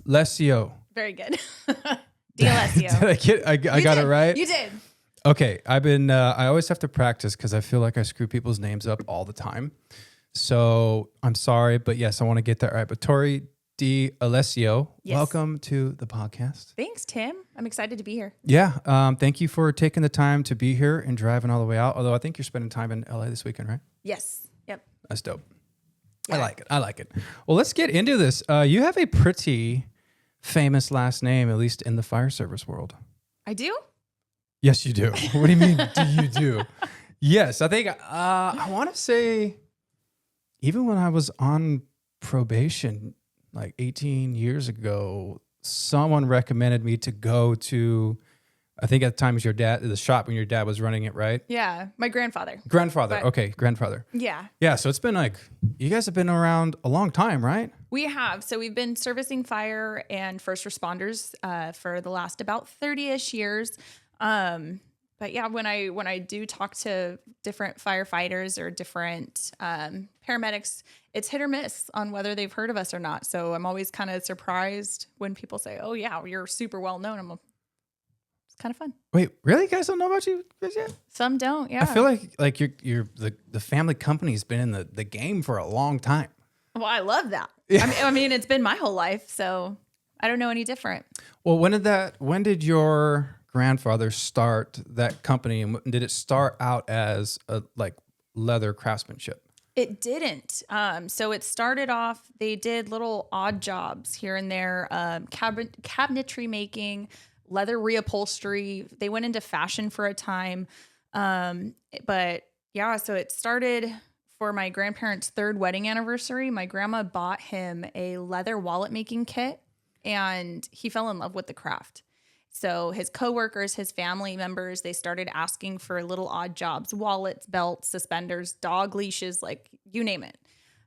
D'alesio. Very good. D'Alesio. Did I got it right? You did. Okay. I always have to practice because I feel like I screw people's names up all the time. So I'm sorry, but yes, I want to get that right. But Torri D'alesio, welcome to the podcast. Thanks, Tim. I'm excited to be here. Yeah. Thank you for taking the time to be here and driving all the way out. Although I think you're spending time in LA this weekend, right? Yes. Yep. That's dope. Yeah. I like it. Well, let's get into this. You have a pretty famous last name, at least in the fire service world. I do? Yes, you do. What do you mean, do you do? Yes, I think I want to say even when I was on probation like 18 years ago, someone recommended me to go to, I think at the time it was your dad, the shop when your dad was running it, right? Yeah, my grandfather. Grandfather. Okay, grandfather. Yeah. Yeah, so it's been like, you guys have been around a long time, right? We have. So we've been servicing fire and first responders for the last about 30-ish years. But yeah, when I do talk to different firefighters or different paramedics, it's hit or miss on whether they've heard of us or not. So I'm always kind of surprised when people say, "Oh yeah, you're super well known." I'm like, it's kind of fun. Wait, really? You guys don't know about you guys yet? Some don't. Yeah. I feel like you're the family company's been in the game for a long time. Well, I love that. Yeah. I mean, it's been my whole life, so I don't know any different. Well, when did your grandfather start that company, and did it start out as a like leather craftsmanship? It didn't. So it started off, they did little odd jobs here and there, cabinetry making, leather reupholstery. They went into fashion for a time. But yeah, so it started for my grandparents' third wedding anniversary. My grandma bought him a leather wallet making kit, and he fell in love with the craft. So his coworkers, his family members, they started asking for little odd jobs, wallets, belts, suspenders, dog leashes, like you name it.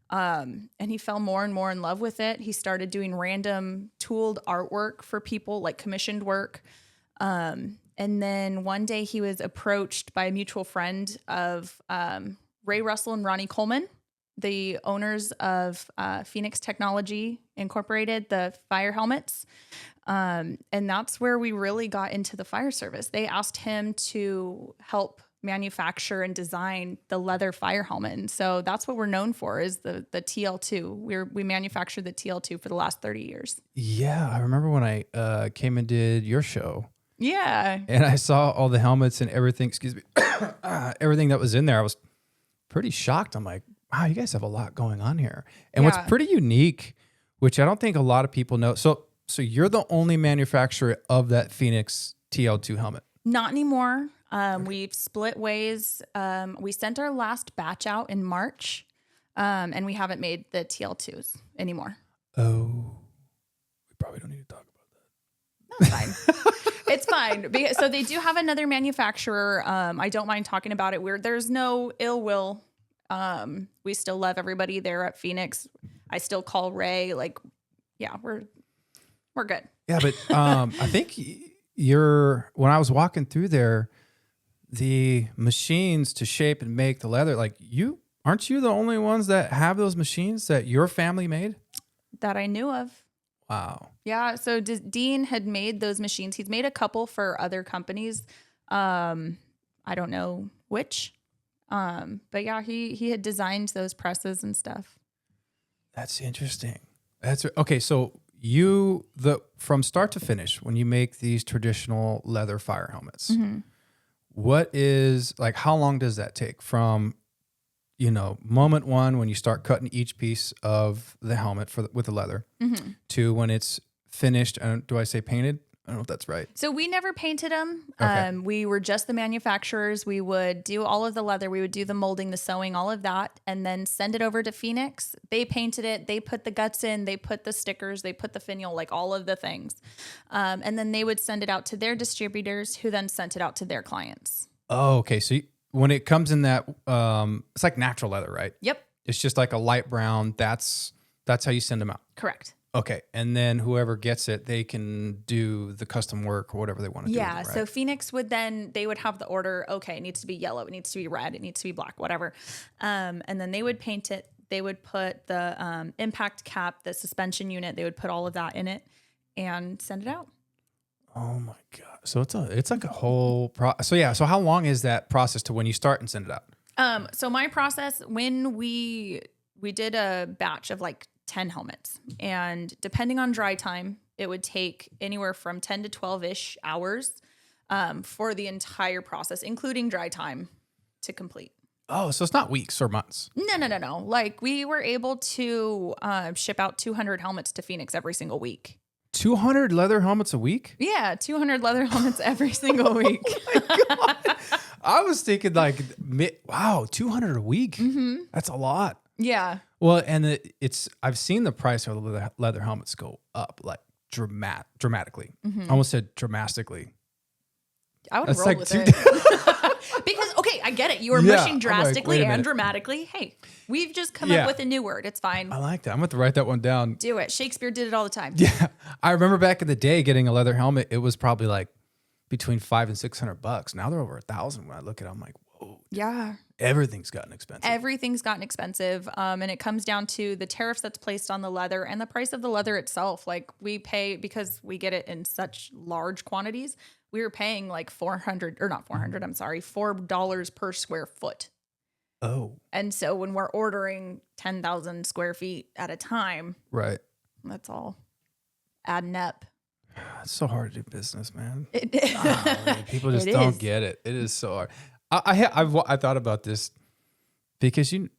And he fell more and more in love with it. He started doing random tooled artwork for people, like commissioned work. And then one day he was approached by a mutual friend of Ray Russell and Ronnie Coleman, the owners of Phoenix Technology Incorporated, the fire helmets. And that's where we really got into the fire service. They asked him to help manufacture and design the leather fire helmet. And so that's what we're known for, is the TL2. We manufactured the TL2 for the last 30 years. Yeah, I remember when I came and did your show. Yeah. And I saw all the helmets and everything, excuse me, everything that was in there. I was pretty shocked. I'm like, wow, you guys have a lot going on here. And what's pretty unique, which I don't think a lot of people know. So you're the only manufacturer of that Phoenix TL2 helmet? Not anymore. We've split ways. We sent our last batch out in March, and we haven't made the TL2s anymore. Oh, we probably don't need to talk about that. That's fine. It's fine. So they do have another manufacturer. I don't mind talking about it. There's no ill will. We still love everybody there at Phoenix. I still call Ray. Like, yeah, we're good. Yeah, but I think when I was walking through there, the machines to shape and make the leather, like aren't you the only ones that have those machines that your family made? That I knew of. Wow. Yeah. So Dean had made those machines. He's made a couple for other companies. I don't know which. But yeah, he had designed those presses and stuff. That's interesting. That's okay. So from start to finish, when you make these traditional leather fire helmets, how long does that take from, moment one, when you start cutting each piece of the helmet with the leather to when it's finished? And do I say painted? I don't know if that's right. So we never painted them. Okay. We were just the manufacturers. We would do all of the leather. We would do the molding, the sewing, all of that, and then send it over to Phoenix. They painted it. They put the guts in. They put the stickers. They put the finial, like all of the things. And then they would send it out to their distributors, who then sent it out to their clients. Oh, okay. So when it comes in that, it's like natural leather, right? Yep. It's just like a light brown. That's how you send them out. Correct. Okay. And then whoever gets it, they can do the custom work or whatever they want to do. Yeah. Right? So Phoenix would have the order. Okay. It needs to be yellow. It needs to be red. It needs to be black, whatever. And then they would paint it. They would put the impact cap, the suspension unit. They would put all of that in it. and send it out. Oh my God. So it's like a whole process. So yeah. So how long is that process to when you start and send it out? So my process, when we did a batch of like 10 helmets, and depending on dry time, it would take anywhere from 10 to 12-ish hours for the entire process, including dry time, to complete. Oh, so it's not weeks or months. No. Like we were able to ship out 200 helmets to Phoenix every single week. 200 leather helmets a week? Yeah, 200 leather helmets every single week. I was thinking like, wow, 200 a week. Mm-hmm. That's a lot. Yeah. Well, and I've seen the price of the leather helmets go up like dramatically. Mm-hmm. I almost said dramatically. I would That's roll like with it. Because, okay, I get it. You were mushing drastically wait a minute. and dramatically. Hey, we've just come up with a new word. It's fine. I like that. I'm going to write that one down. Do it. Shakespeare did it all the time. Yeah. I remember back in the day getting a leather helmet. It was probably like between $500 and $600. Now they're over $1,000. When I look at it, I'm like, whoa. Yeah. Everything's gotten expensive. Everything's gotten expensive. And it comes down to the tariffs that's placed on the leather and the price of the leather itself. Like we pay, because we get it in such large quantities, we were paying like $4 per square foot. Oh. And so when we're ordering 10,000 square feet at a time, Right. that's all adding up. It's so hard to do business, man. People just It don't is. get it. It is so hard. I thought about this because you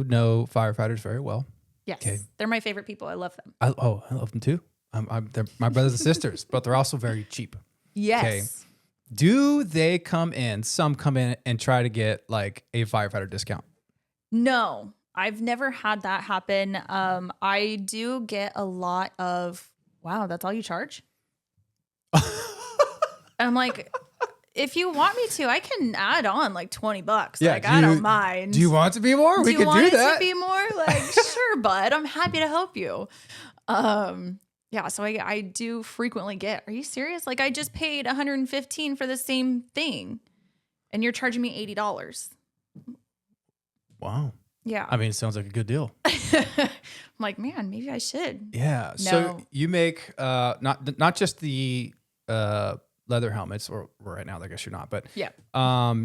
know firefighters very well. Yes. Okay. They're my favorite people. I love them. I love them too. They're my brothers and sisters, but they're also very cheap. Yes. Okay. Do they come in? Some come in and try to get like a firefighter discount. No, I've never had that happen. I do get a lot of, wow, that's all you charge? And I'm like, if you want me to, I can add on like $20. Yeah, Like, I don't mind. Do you want it to be more? We do could you want do it that. to be more? Like, sure, bud. I'm happy to help you. Yeah, so I do frequently get, are you serious? Like I just paid $115 for the same thing and you're charging me $80. Wow. Yeah. I mean, it sounds like a good deal. I'm like, man, maybe I should. Yeah. No. So you make not just the leather helmets, or right now I guess you're not, but Yeah.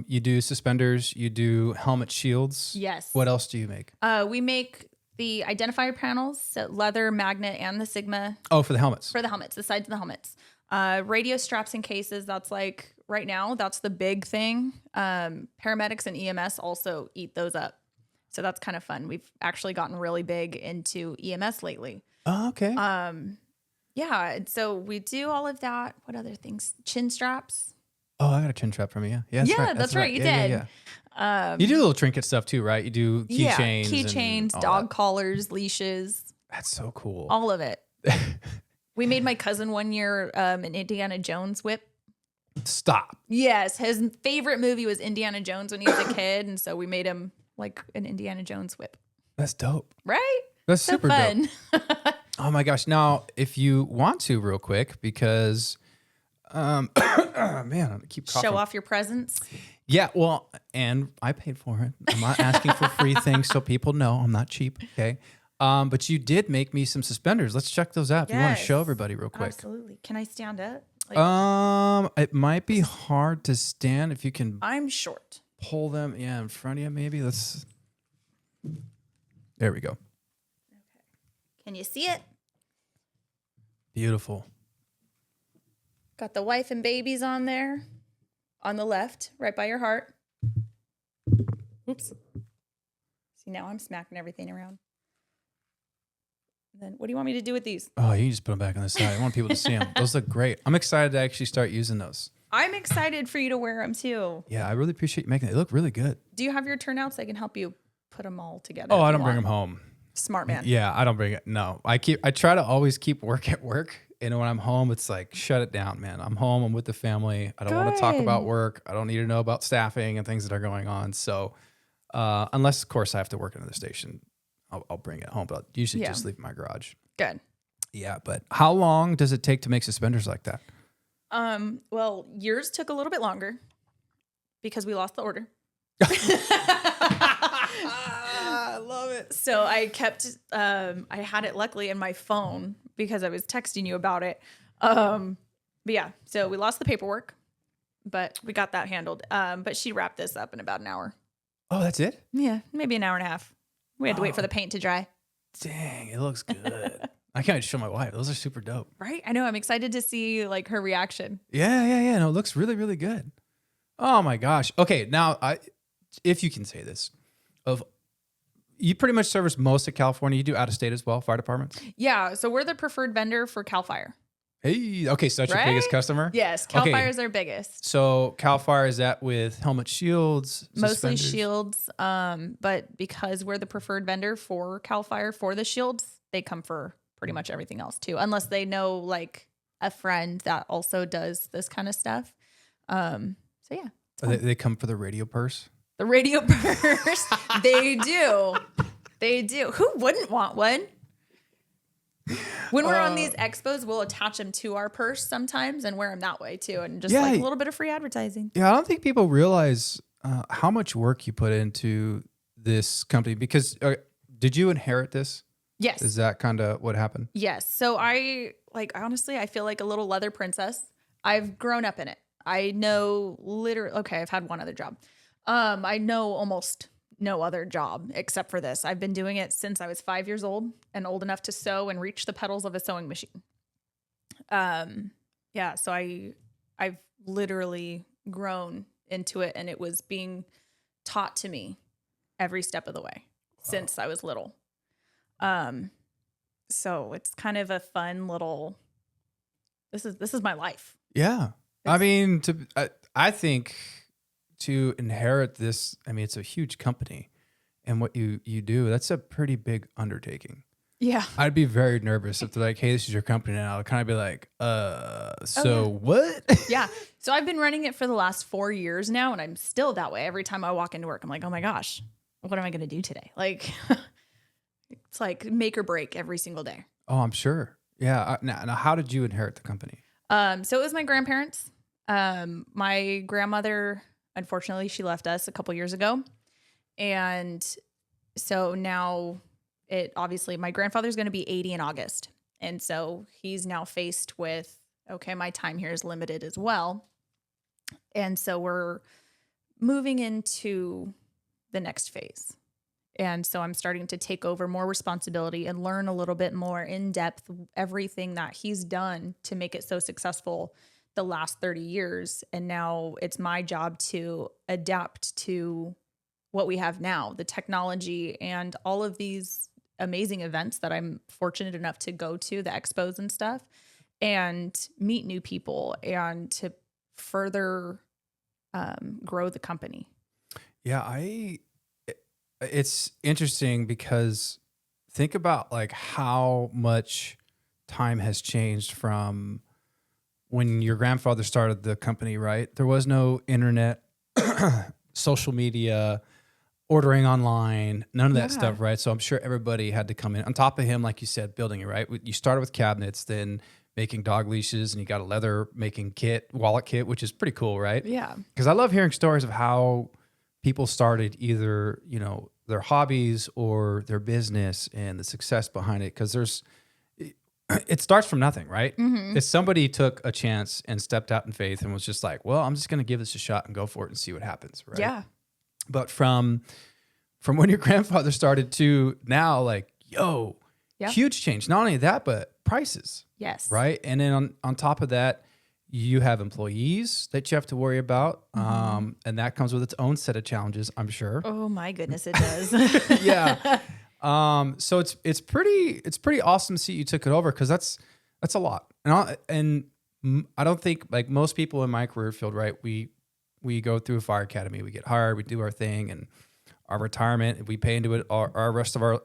You do suspenders, you do helmet shields. Yes. What else do you make? We make the identifier panels, so leather, magnet, and the Sigma Oh, for the helmets. for the helmets, the sides of the helmets. Radio straps and cases, that's like right now, that's the big thing. Paramedics and EMS also eat those up. So that's kind of fun. We've actually gotten really big into EMS lately. Oh, okay. Yeah, and so we do all of that. What other things? Chin straps. Oh, I got a chin strap from you. Yeah, That's right. You did. You do little trinket stuff too, right? You do keychains. Keychains, dog collars, leashes. That's so cool. All of it. We made my cousin one year an Indiana Jones whip. Stop. Yes, his favorite movie was Indiana Jones when he was a kid, and so we made him like an Indiana Jones whip. That's dope. Right? That's So super fun. dope. Oh my gosh. Now, if you want to real quick, because man, I keep coughing. Show off your presents. Yeah, well, and I paid for it. I'm not asking for free things, so people know I'm not cheap. Okay. But you did make me some suspenders. Let's check those out. If you want to Yes. show everybody real quick. Absolutely. Can I stand up? It might be hard to stand if you can I'm short. pull them in front of you, maybe. There we go. Can you see it? Beautiful. Got the wife and babies on there. On the left, right by your heart. Oops. See, now I'm smacking everything around. Then what do you want me to do with these? Oh, you can just put them back on the side. I want people to see them. Those look great. I'm excited to actually start using those. I'm excited for you to wear them too. Yeah, I really appreciate you making it. They look really good. Do you have your turnouts? I can help you put them all together. Oh, if I you don't bring want. them home. Smart man. Yeah, I don't bring it. No, I try to always keep work at work. And when I'm home, it's like, shut it down, man. I'm home. I'm with the family. I don't want to talk Good. about work. I don't need to know about staffing and things that are going on. So unless, of course, I have to work at another station, I'll bring it home. But I'll usually just leave it in my garage. Good. Yeah, but how long does it take to make suspenders like that? Well, yours took a little bit longer because we lost the order. I love it. So I kept, I had it luckily in my phone because I was texting you about it. But yeah, so we lost the paperwork, but we got that handled. But she wrapped this up in about an hour. Oh, that's it? Yeah, maybe an hour and a half. We had to wait for the paint to dry. Dang, it looks good. I can't wait to show my wife. Those are super dope. Right? I know. I'm excited to see like her reaction. Yeah. No, it looks really, really good. Oh my gosh. Okay, now if you can say this, you pretty much service most of California. You do out of state as well, fire departments? Yeah, so we're the preferred vendor for CAL FIRE. Hey, okay, so that's Right? your biggest customer? Yes, CAL Okay. FIRE is our biggest. So CAL FIRE, is that with helmet shields? Mostly suspenders? shields, but because we're the preferred vendor for CAL FIRE for the shields, they come for pretty much everything else too, unless they know like a friend that also does this kind of stuff. So yeah. They come for the radio purse? The radio purse, they do. They do. Who wouldn't want one? When we're on these expos, we'll attach them to our purse sometimes and wear them that way too. And just like a little bit of free advertising. Yeah, I don't think people realize how much work you put into this company because did you inherit this? Yes. Is that kind of what happened? Yes. So honestly, I feel like a little leather princess. I've grown up in it. I know I've had one other job. I know almost no other job except for this. I've been doing it since I was 5 years old and old enough to sew and reach the pedals of a sewing machine. So I've literally grown into it and it was being taught to me every step of the way since I was little. So it's kind of a fun little, this is my life. Yeah. I mean, I think to inherit this, I mean, it's a huge company and what you do, that's a pretty big undertaking. Yeah. I'd be very nervous if they're like, hey, this is your company now. I'd kind of be like, what? Yeah. So I've been running it for the last 4 years now and I'm still that way. Every time I walk into work, I'm like, oh my gosh, what am I going to do today? Like, it's like make or break every single day. Oh, I'm sure. Yeah. Now, how did you inherit the company? So it was my grandparents. My grandmother, unfortunately, she left us a couple years ago. And so now obviously my grandfather's going to be 80 in August. And so he's now faced with, okay, my time here is limited as well. And so we're moving into the next phase. And so I'm starting to take over more responsibility and learn a little bit more in depth everything that he's done to make it so successful the last 30 years. And now it's my job to adapt to what we have now, the technology and all of these amazing events that I'm fortunate enough to go to, the expos and stuff, and meet new people and to further grow the company. Yeah, it's interesting because think about like how much time has changed from when your grandfather started the company, right? There was no internet, social media, ordering online, none of that stuff, right? So I'm sure everybody had to come in. On top of him, like you said, building it, right? You started with cabinets, then making dog leashes, and you got a leather making wallet kit, which is pretty cool, right? Yeah. Because I love hearing stories of how people started either, their hobbies or their business and the success behind it. Because it starts from nothing, right? Mm-hmm. If somebody took a chance and stepped out in faith and was just like, well, I'm just going to give this a shot and go for it and see what happens, right? Yeah. But from when your grandfather started to now, like, huge change. Not only that, but prices. Yes. Right. And then on top of that, you have employees that you have to worry about. And that comes with its own set of challenges, I'm sure. Oh my goodness, it does. Yeah. So it's pretty awesome to see you took it over because that's a lot. And I don't think like most people in my career field, right? We go through a fire academy, we get hired, we do our thing, and our retirement, we pay into it our rest of our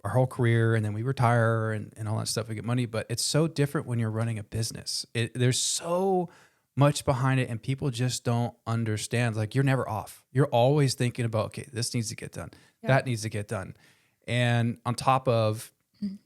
whole career, and then we retire and all that stuff. We get money, but it's so different when you're running a business. There's so much behind it, and people just don't understand. Like you're never off. You're always thinking about, okay, this needs to get done. That needs to get done. And on top of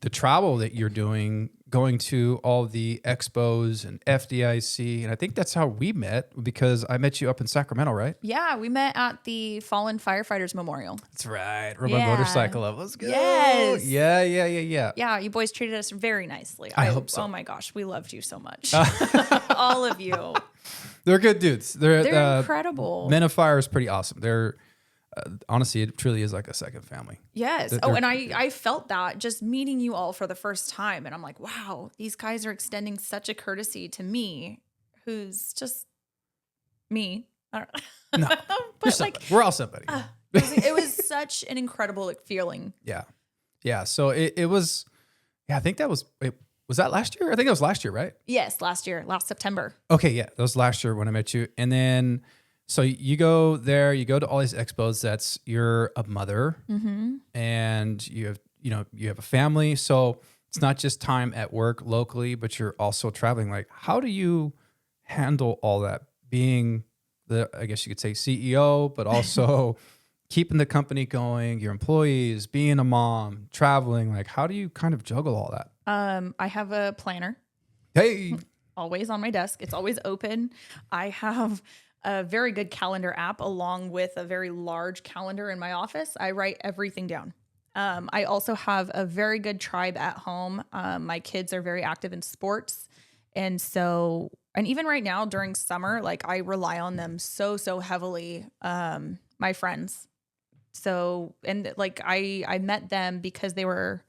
the travel that you're doing, going to all the expos and FDIC. And I think that's how we met, because I met you up in Sacramento, right? Yeah, we met at the Fallen Firefighters Memorial. That's right. Rode my Yeah. motorcycle up. Let's go. Yes. Yeah. Yeah, you boys treated us very nicely. I hope so. Oh my gosh, we loved you so much. All of you. They're good dudes. They're incredible. Men of Fire is pretty awesome. They're honestly, it truly is like a second family. Yes. And I felt that just meeting you all for the first time. And I'm like, wow, these guys are extending such a courtesy to me, who's just me. I don't No, but like, we're all somebody. it was such an incredible feeling. Yeah. So it was, I think that was that last year? I think it was last year, right? Yes, last September. Okay, yeah, that was last year when I met you. And then, so you go there, you go to all these expos. You're a mother, and you have a family. So it's not just time at work locally, but you're also traveling. Like, how do you handle all that? Being I guess you could say CEO, but also keeping the company going, your employees, being a mom, traveling. Like, how do you kind of juggle all that? I have a planner. Hey. Always on my desk. It's always open. I have a very good calendar app along with a very large calendar in my office. I write everything down. I also have a very good tribe at home. My kids are very active in sports. And even right now during summer, like I rely on them so heavily. My friends. So, and like I met them because they were,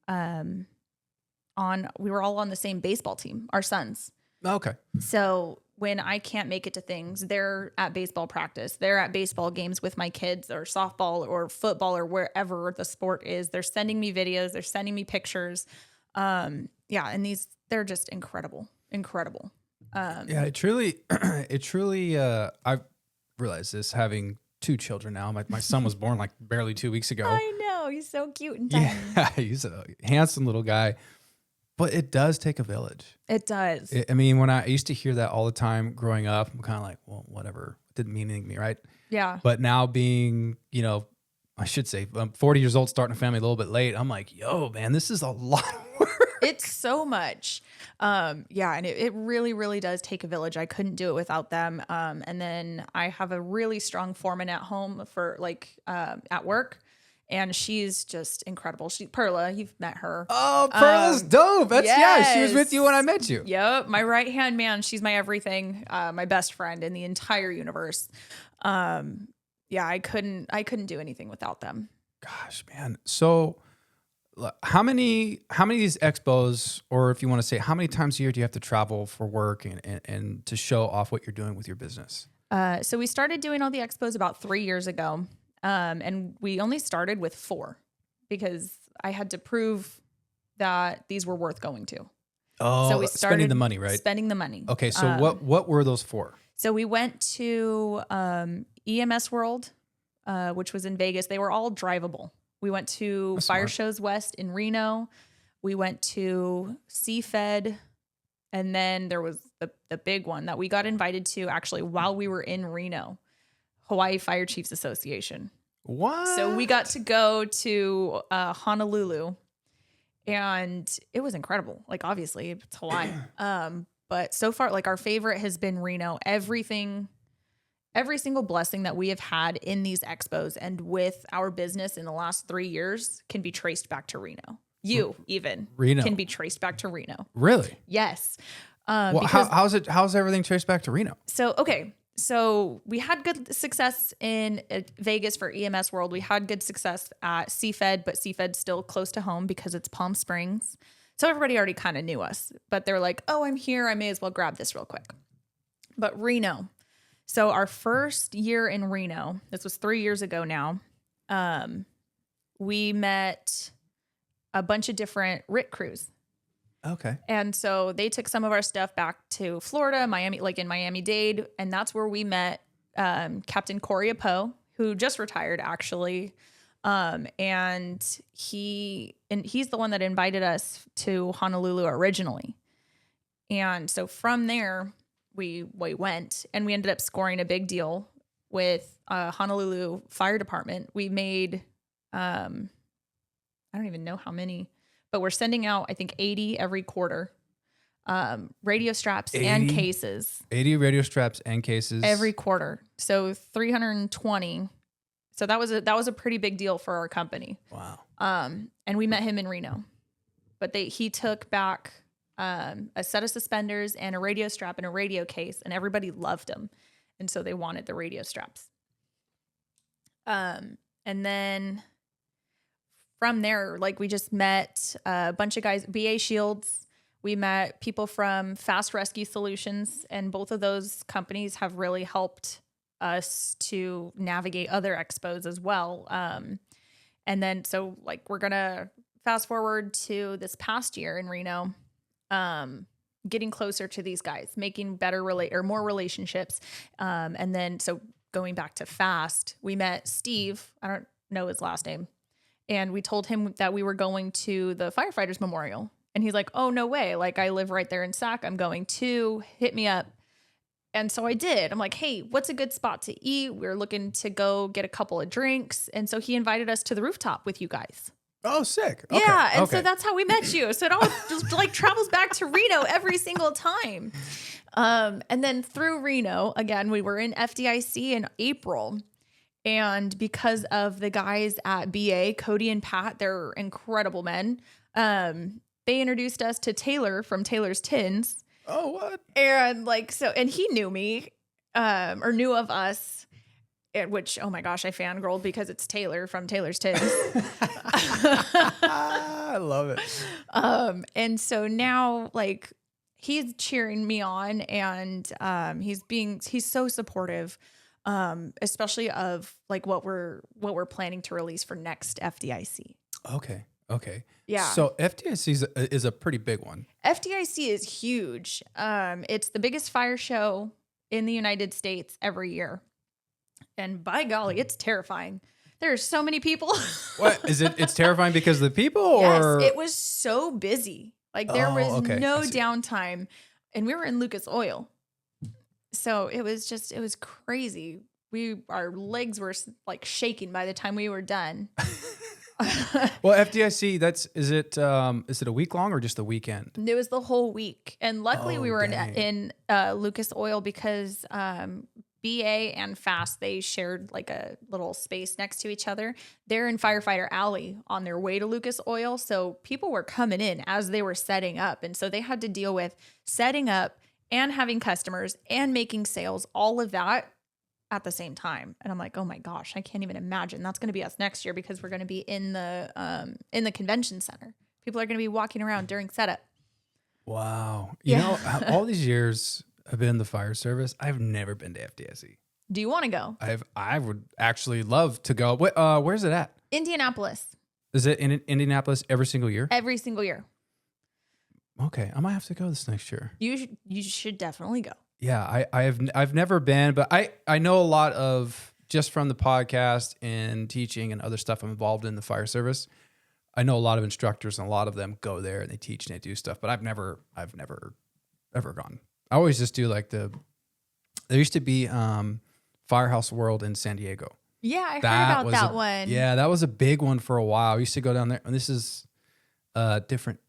we were all on the same baseball team, our sons. Okay. So when I can't make it to things, they're at baseball practice. They're at baseball games with my kids, or softball or football or wherever the sport is. They're sending me videos. They're sending me pictures. And they're just incredible. Yeah, it truly, I've realized this having 2 children now. My son was born like barely 2 weeks ago. I know. He's so cute and tiny. Yeah, he's a handsome little guy. But it does take a village. It does. I mean, when I used to hear that all the time growing up, I'm kind of like, well, whatever. It didn't mean anything to me, right? Yeah. But now being, I should say, I'm 40 years old, starting a family a little bit late. I'm like, yo, man, this is a lot of work. It's so much. And it really, really does take a village. I couldn't do it without them. And then I have a really strong foreman at home for at work. And she's just incredible. Perla, you've met her. Oh, Perla's dope. She was with you when I met you. Yep. My right-hand man. She's my everything, my best friend in the entire universe. I couldn't do anything without them. Gosh, man. So how many of these expos, or if you want to say, how many times a year do you have to travel for work and to show off what you're doing with your business? So we started doing all the expos about 3 years ago. And we only started with 4 because I had to prove that these were worth going to. Oh, so we started spending the money, right? Spending the money. Okay, so what were those for? So we went to EMS World, which was in Vegas. They were all drivable. We went to Fire Shows West in Reno. We went to CFed. And then there was the big one that we got invited to actually while we were in Reno. Hawaii Fire Chiefs Association. What? So we got to go to Honolulu, and it was incredible. Like, obviously, it's Hawaii. But so far, like, our favorite has been Reno. Every single blessing that we have had in these expos and with our business in the last 3 years can be traced back to Reno. Reno can be traced back to Reno. Really? Yes. Well, how's everything traced back to Reno? So we had good success in Vegas for EMS World. We had good success at CFed, but CFed's still close to home because it's Palm Springs. So everybody already kind of knew us, but they're like, oh, I'm here. I may as well grab this real quick. But Reno. So our first year in Reno, this was 3 years ago now, we met a bunch of different RIT crews. Okay. And so they took some of our stuff back to Florida, Miami, like in Miami-Dade. And that's where we met Captain Corey Poe, who just retired actually. And he's the one that invited us to Honolulu originally. And so from there, we went and we ended up scoring a big deal with Honolulu Fire Department. We made, I don't even know how many, but we're sending out, I think 80 every quarter. Radio straps and cases. 80 radio straps and cases every quarter. So 320. So that was a pretty big deal for our company. Wow. And we met him in Reno, but he took back a set of suspenders and a radio strap and a radio case, and everybody loved them. And so they wanted the radio straps. And then from there, like we just met a bunch of guys, BA Shields. We met people from Fast Rescue Solutions, and both of those companies have really helped us to navigate other expos as well. And then, so like, we're going to fast forward to this past year in Reno, getting closer to these guys, making more relationships. And then, so going back to Fast, we met Steve, I don't know his last name, and we told him that we were going to the Firefighters Memorial. And he's like, oh, no way. Like, I live right there in Sac. I'm going to hit me up. And so I did. I'm like, hey, what's a good spot to eat? We're looking to go get a couple of drinks. And so he invited us to the rooftop with you guys. Oh, sick. Okay. Yeah. And so that's how we met you. So it all just like travels back to Reno every single time. And then through Reno, again, we were in FDIC in April. And because of the guys at BA, Cody and Pat, they're incredible men. They introduced us to Taylor from Taylor's Tins. Oh, what? And like, so, and he knew me, or knew of us, which, oh my gosh, I fangirled because it's Taylor from Taylor's Tins. I love it. And so now like he's cheering me on, and, he's so supportive, especially of like what we're planning to release for next FDIC. Okay. Yeah. So FDIC is a pretty big one. FDIC is huge. It's the biggest fire show in the United States every year. And by golly, it's terrifying. There are so many people. What is it? It's terrifying because of the people, or? Yes, it was so busy. Like there was no downtime, and we were in Lucas Oil. So it was crazy. Our legs were like shaking by the time we were done. Well, FDIC, is it a week long or just a weekend? It was the whole week. And luckily we were in Lucas Oil because BA and Fast, they shared like a little space next to each other. They're in Firefighter Alley on their way to Lucas Oil. So people were coming in as they were setting up. And so they had to deal with setting up and having customers and making sales, all of that at the same time. And I'm like, oh my gosh, I can't even imagine. That's going to be us next year because we're going to be in the convention center. People are going to be walking around during setup. Wow. You know, all these years I've been in the fire service, I've never been to FDIC. Do you want to go? I would actually love to go. Where's it at? Indianapolis. Is it in Indianapolis every single year? Every single year. Okay, I might have to go this next year. You should definitely go. Yeah, I've never been, but I know a lot of, just from the podcast and teaching and other stuff I'm involved in the fire service. I know a lot of instructors, and a lot of them go there and they teach and they do stuff, but I've never ever gone. I always just do like there used to be Firehouse World in San Diego. Yeah, I heard about that one. Yeah, that was a big one for a while. I used to go down there, and this is different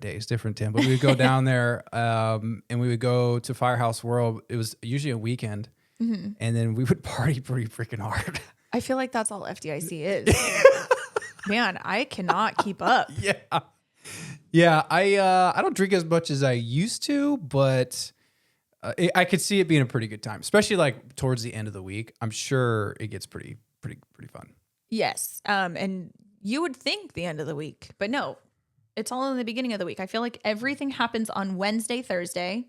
days, different time, but we would go down there and we would go to Firehouse World. It was usually a weekend, and then we would party pretty freaking hard. I feel like that's all FDIC is. Man, I cannot keep up. Yeah. I don't drink as much as I used to, but I could see it being a pretty good time, especially like towards the end of the week. I'm sure it gets pretty fun. Yes. And you would think the end of the week, but no, it's all in the beginning of the week. I feel like everything happens on Wednesday, Thursday,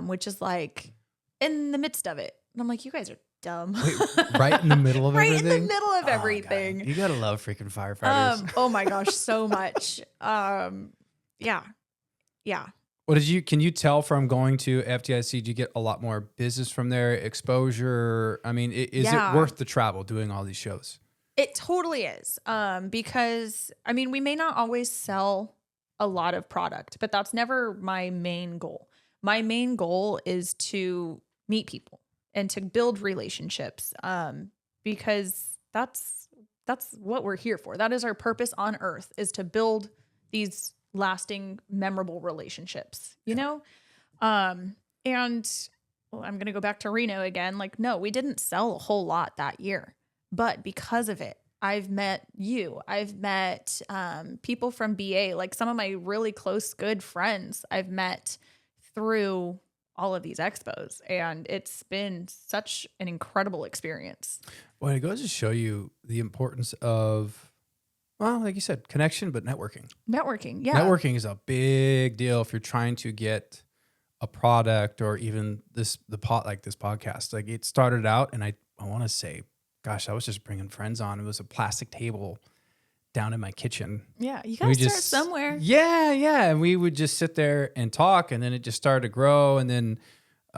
which is like in the midst of it. And I'm like, you guys are dumb. Wait, right in the middle of everything? Right in the middle of everything. God. You gotta love freaking firefighters. Oh my gosh, so much. Yeah. What can you tell from going to FDIC? Do you get a lot more business from there, exposure? I mean, is it worth the travel doing all these shows? It totally is. Because I mean, we may not always sell a lot of product, but that's never my main goal. My main goal is to meet people and to build relationships. Because that's what we're here for. That is our purpose on earth, is to build these lasting, memorable relationships, you know? And well, I'm going to go back to Reno again. Like, no, we didn't sell a whole lot that year, but because of it, I've met you. I've met people from BA, like some of my really close, good friends I've met through all of these expos. And it's been such an incredible experience. Well, it goes to show you the importance of, well, like you said, connection, but networking. Networking, yeah. Networking is a big deal if you're trying to get a product or even this podcast. Like it started out, and I want to say, gosh, I was just bringing friends on. It was a plastic table down in my kitchen. Yeah, you gotta start somewhere. Yeah, and we would just sit there and talk, and then it just started to grow, and then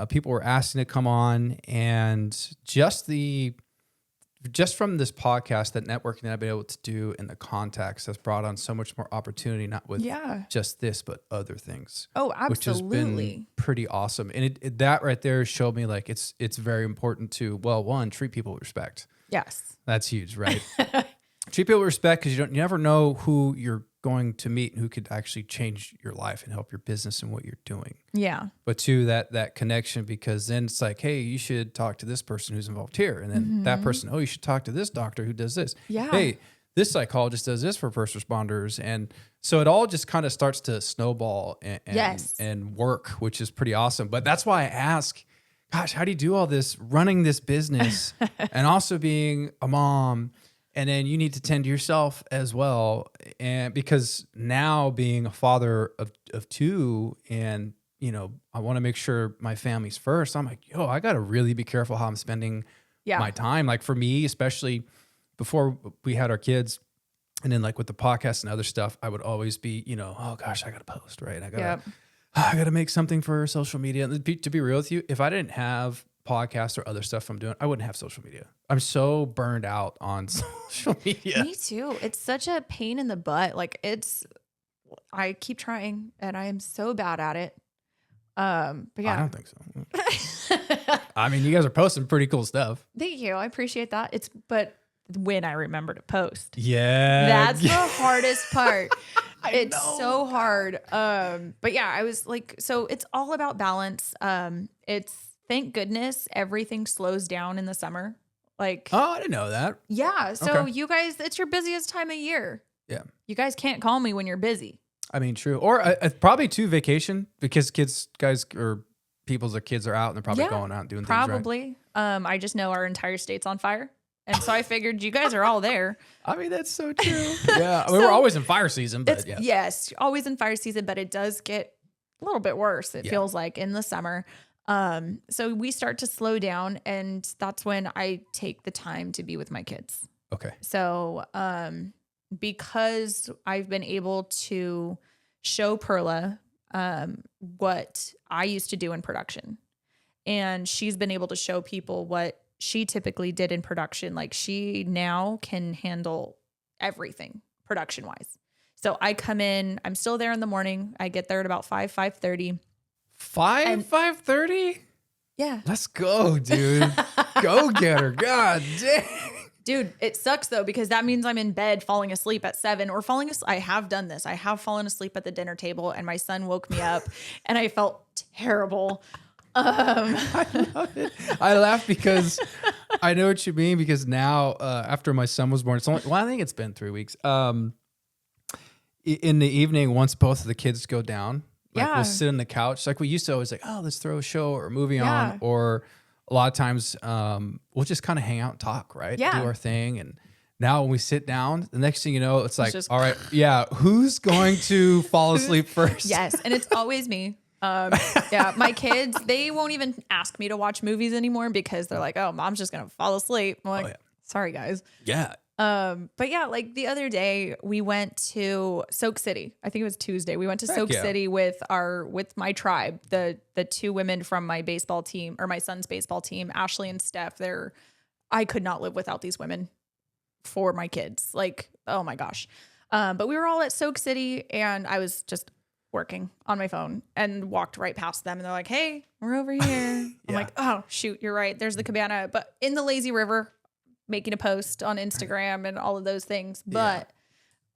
people were asking to come on, and just from this podcast, that networking that I've been able to do in the contacts has brought on so much more opportunity, not with just this, but other things. Oh, absolutely. Which has been pretty awesome. And that right there showed me like it's very important to, well, one, treat people with respect. Yes. That's huge, right? Treat people with respect, because you never know who you're going to meet and who could actually change your life and help your business and what you're doing. Yeah. But two, that connection, because then it's like, hey, you should talk to this person who's involved here. And then that person, oh, you should talk to this doctor who does this. Yeah. Hey, this psychologist does this for first responders. And so it all just kind of starts to snowball and work, which is pretty awesome. But that's why I ask, gosh, how do you do all this running this business and also being a mom? And then you need to tend to yourself as well. And because now being a father of two, and, I want to make sure my family's first, I'm like, I got to really be careful how I'm spending my time. Like for me, especially before we had our kids, and then like with the podcast and other stuff, I would always be, oh gosh, I got to post, right? I got to make something for social media. And to be real with you, if I didn't have podcasts or other stuff I'm doing, I wouldn't have social media. I'm so burned out on social media. Me too. It's such a pain in the butt. Like I keep trying and I am so bad at it. But yeah. I don't think so. I mean, you guys are posting pretty cool stuff. Thank you. I appreciate that. But when I remember to post. Yeah. That's the hardest part. It's so hard. But yeah, I was like, so it's all about balance. Thank goodness everything slows down in the summer. Like, oh, I didn't know that. Yeah. So you guys, it's your busiest time of year. Yeah. You guys can't call me when you're busy. I mean, true. Or probably too vacation, because guys or people's kids are out and they're probably going out and doing things. Probably. I just know our entire state's on fire. And so I figured you guys are all there. I mean, that's so true. Yeah. We're always in fire season, but yeah. Yes, always in fire season, but it does get a little bit worse. It feels like in the summer. So we start to slow down, and that's when I take the time to be with my kids. Okay. So, because I've been able to show Perla, what I used to do in production, and she's been able to show people what she typically did in production. Like, she now can handle everything production wise. So I come in, I'm still there in the morning. I get there at about 5:30. 5:30? Yeah. Let's go, dude. Go get her. God dang. Dude, it sucks though, because that means I'm in bed falling asleep at 7 or falling asleep. I have done this. I have fallen asleep at the dinner table, and my son woke me up and I felt terrible. I love it. I laugh because I know what you mean, because now after my son was born, I think it's been 3 weeks. In the evening, once both of the kids go down, we'll sit on the couch. Like we used to always let's throw a show or a movie on, or a lot of times we'll just kind of hang out and talk, right? Yeah. Do our thing. And now when we sit down, the next thing you know, it's like, all right, who's going to fall asleep first? Yes. And it's always me. My kids, they won't even ask me to watch movies anymore, because they're like, oh, mom's just going to fall asleep. I'm like, sorry guys. Yeah. But yeah, like the other day we went to Soak City. I think it was Tuesday. We went to Soak City with my tribe, the two women from my baseball team, or my son's baseball team, Ashley and Steph. I could not live without these women for my kids. Like, oh my gosh. But we were all at Soak City, and I was just working on my phone and walked right past them, and they're like, hey, we're over here. I'm like, oh shoot, you're right. There's the cabana, but in the lazy river, making a post on Instagram and all of those things. But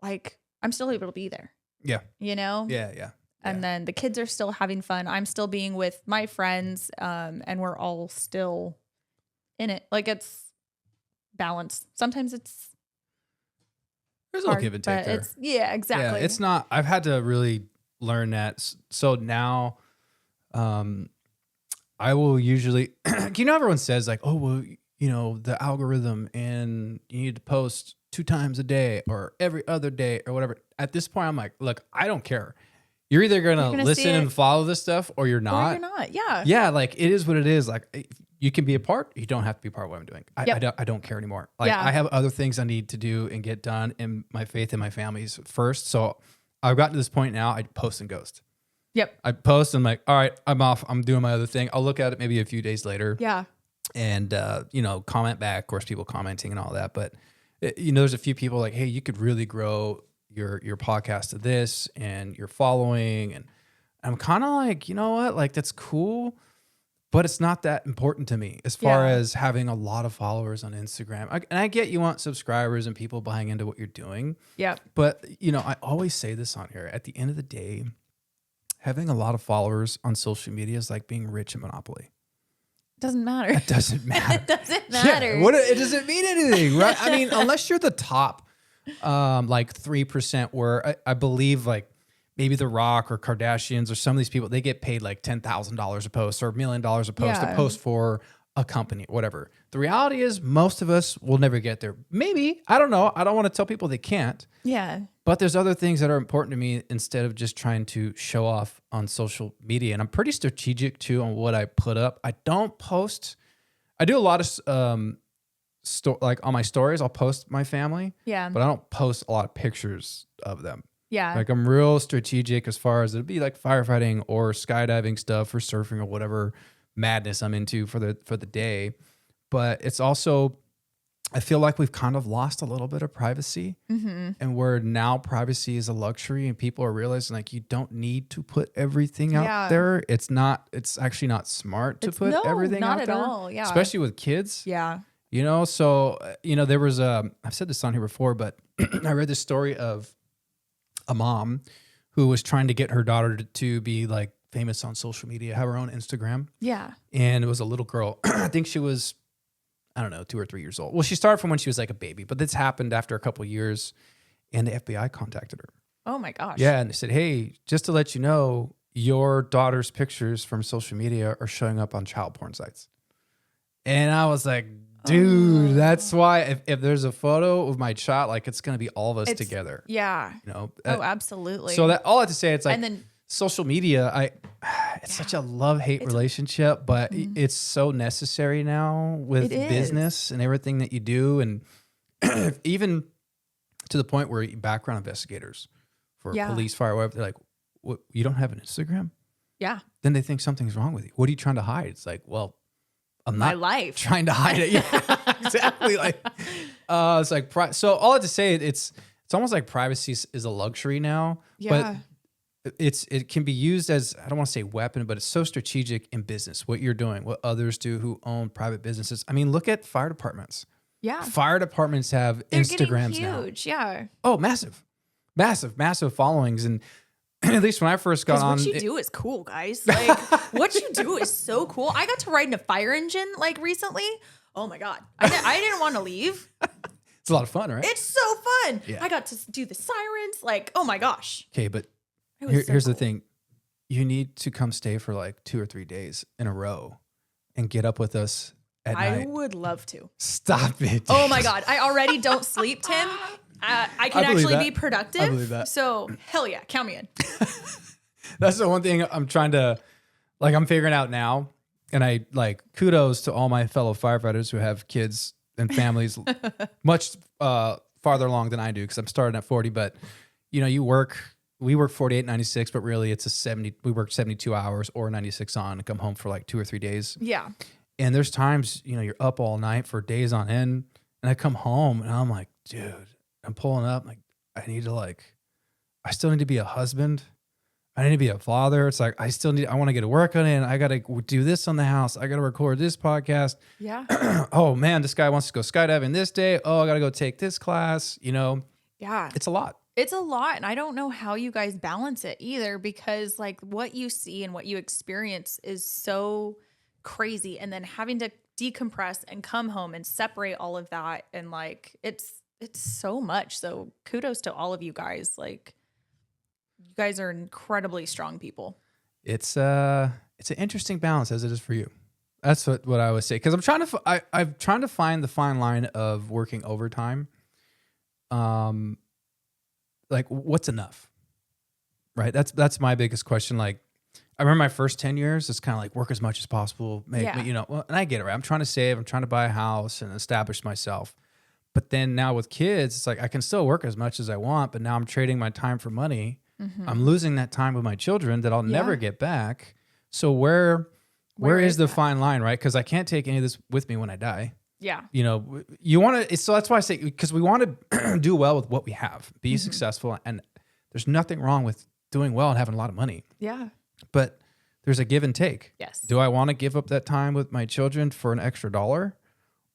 like, I'm still able to be there. Yeah. You know? Yeah. And then the kids are still having fun. I'm still being with my friends, and we're all still in it. Like, it's balanced. Sometimes it's There's a little give and take there. Exactly. Yeah, it's not. I've had to really learn that. So now, I will usually. Everyone says like, oh well, the algorithm, and you need to post 2 times a day or every other day or whatever. At this point, I'm like, look, I don't care. You're either gonna listen and follow this stuff, or you're not. Or you're not. Yeah. Yeah, like it is what it is. Like you can be a part. You don't have to be a part of what I'm doing. I don't care anymore. Like I have other things I need to do and get done, and my faith in my family's first. So I've gotten to this point now. I post and ghost. Yep. I post and I'm like, all right, I'm off. I'm doing my other thing. I'll look at it maybe a few days later. Yeah. And comment back. Of course, people commenting and all that. But there's a few people like, hey, you could really grow your podcast to this and your following, and I'm kind of like, you know what, like that's cool, but it's not that important to me as far as having a lot of followers on Instagram. And I get you want subscribers and people buying into what you're doing. Yeah. But I always say this on here. At the end of the day, having a lot of followers on social media is like being rich at Monopoly. Doesn't matter. It doesn't matter. It doesn't matter. Yeah, it doesn't mean anything, right? I mean, unless you're the top, like 3%, where I believe like maybe The Rock or Kardashians or some of these people, they get paid like $10,000 a post or $1 million a post to post for a company, whatever. The reality is most of us will never get there. Maybe, I don't know. I don't want to tell people they can't. Yeah. But there's other things that are important to me instead of just trying to show off on social media. And I'm pretty strategic too on what I put up. I don't post. I do a lot of like on my stories, I'll post my family. Yeah. But I don't post a lot of pictures of them. Yeah. Like I'm real strategic as far as it'd be like firefighting or skydiving stuff or surfing or whatever madness I'm into for the day. But it's also, I feel like we've kind of lost a little bit of privacy, and where now privacy is a luxury, and people are realizing like you don't need to put everything out there. It's actually not smart to put everything out there. Not at all. Yeah. Especially with kids. Yeah. So, there was I've said this on here before, but I read this story of a mom who was trying to get her daughter to be like famous on social media, have her own Instagram. Yeah. And it was a little girl. I think she was, I don't know, 2 or 3 years old. Well, she started from when she was like a baby, but this happened after a couple of years, and the FBI contacted her. Oh my gosh. Yeah. And they said, hey, just to let you know, your daughter's pictures from social media are showing up on child porn sites. And I was like, dude, that's why if there's a photo of my child, like it's going to be all of us together. Yeah. Oh, absolutely. So that all I have to say, it's like, and then social media, it's such a love-hate relationship, but it's so necessary now with business and everything that you do. And even to the point where background investigators for police, fire, whatever, they're like, what, you don't have an Instagram? Yeah. Then they think something's wrong with you. What are you trying to hide? It's like, well, I'm not my life trying to hide it. Yeah, exactly. Like, it's like, so all I have to say, it's almost like privacy is a luxury now, but it can be used as, I don't want to say weapon, but it's so strategic in business, what you're doing, what others do who own private businesses. I mean, look at fire departments. Yeah. Fire departments have They're Instagrams getting huge, now. Yeah. Oh, massive followings. And at least when I first got on, what you do is cool, guys. Like what you do is so cool. I got to ride in a fire engine like recently. Oh my God. I didn't want to leave. It's a lot of fun, right? It's so fun. Yeah. I got to do the sirens. Like, oh my gosh. Okay, but here's the thing. You need to come stay for like 2 or 3 days in a row and get up with us at night. I would love to. Stop it. Oh my God. I already don't sleep, Tim. I can actually be productive. I believe that. So hell yeah, count me in. That's the one thing I'm trying to, like, I'm figuring out now. And I like kudos to all my fellow firefighters who have kids and families much farther along than I do, because I'm starting at 40. But we work 48, 96, but really it's we work 72 hours or 96 on and come home for like 2 or 3 days. Yeah. And there's times, you're up all night for days on end, and I come home and I'm like, dude, I'm pulling up. Like, I still need to be a husband. I need to be a father. It's like, I want to get to work on it. And I got to do this on the house. I got to record this podcast. Yeah. Oh man, this guy wants to go skydiving this day. Oh, I got to go take this class. Yeah. It's a lot. It's a lot. And I don't know how you guys balance it either, because like what you see and what you experience is so crazy. And then having to decompress and come home and separate all of that. And like, it's so much. So kudos to all of you guys. Like, you guys are incredibly strong people. It's an interesting balance, as it is for you. That's what I would say. Cause I'm trying to find the fine line of working overtime. Like what's enough, right? That's my biggest question. Like I remember my first 10 years, it's kind of like work as much as possible, and I get it, right? I'm trying to save, I'm trying to buy a house and establish myself. But then now with kids, it's like, I can still work as much as I want, but now I'm trading my time for money. Mm-hmm. I'm losing that time with my children that I'll never get back. So where is the fine line, right? Cause I can't take any of this with me when I die. Yeah. You want to, so that's why I say, because we want to do well with what we have, be successful. And there's nothing wrong with doing well and having a lot of money. Yeah. But there's a give and take. Yes. Do I want to give up that time with my children for an extra dollar?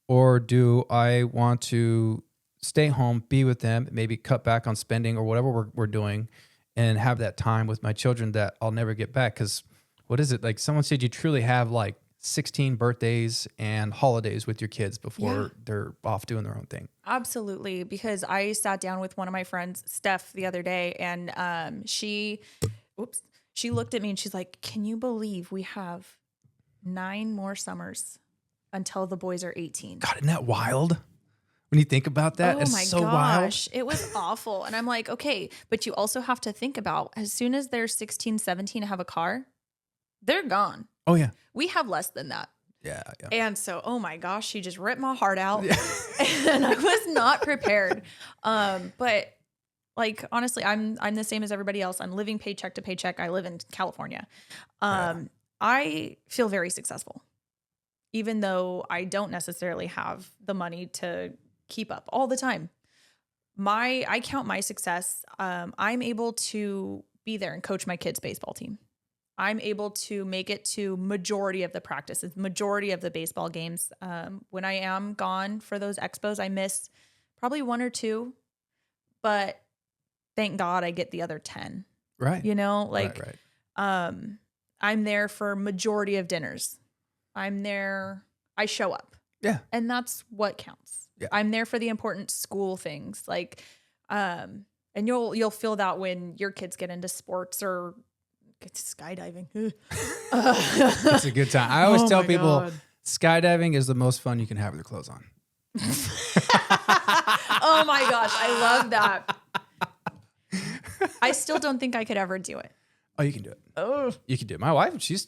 Or do I want to stay home, be with them, maybe cut back on spending or whatever we're doing, and have that time with my children that I'll never get back? Because what is it? Like someone said, you truly have like 16 birthdays and holidays with your kids before they're off doing their own thing. Absolutely. Because I sat down with one of my friends, Steph, the other day, and she looked at me and she's like, can you believe we have 9 more summers until the boys are 18? God, isn't that wild? When you think about that, oh it's my so gosh, wild. It was awful. And I'm like, okay, but you also have to think about as soon as they're 16, 17 and have a car, they're gone. Oh yeah. We have less than that. Yeah. And so, oh my gosh, she just ripped my heart out. Yeah. And I was not prepared. But like, honestly, I'm the same as everybody else. I'm living paycheck to paycheck. I live in California. I feel very successful, even though I don't necessarily have the money to keep up all the time. I count my success. I'm able to be there and coach my kids' baseball team. I'm able to make it to majority of the practices, majority of the baseball games. When I am gone for those expos, I miss probably 1 or 2, but thank God I get the other 10. Right. Right. I'm there for majority of dinners. I'm there. I show up. Yeah. And that's what counts. Yeah. I'm there for the important school things. Like, and you'll feel that when your kids get into sports or skydiving. It's a good time. I always tell people skydiving is the most fun you can have with your clothes on. Oh my gosh. I love that. I still don't think I could ever do it. Oh, you can do it. Oh, you can do it. My wife, she's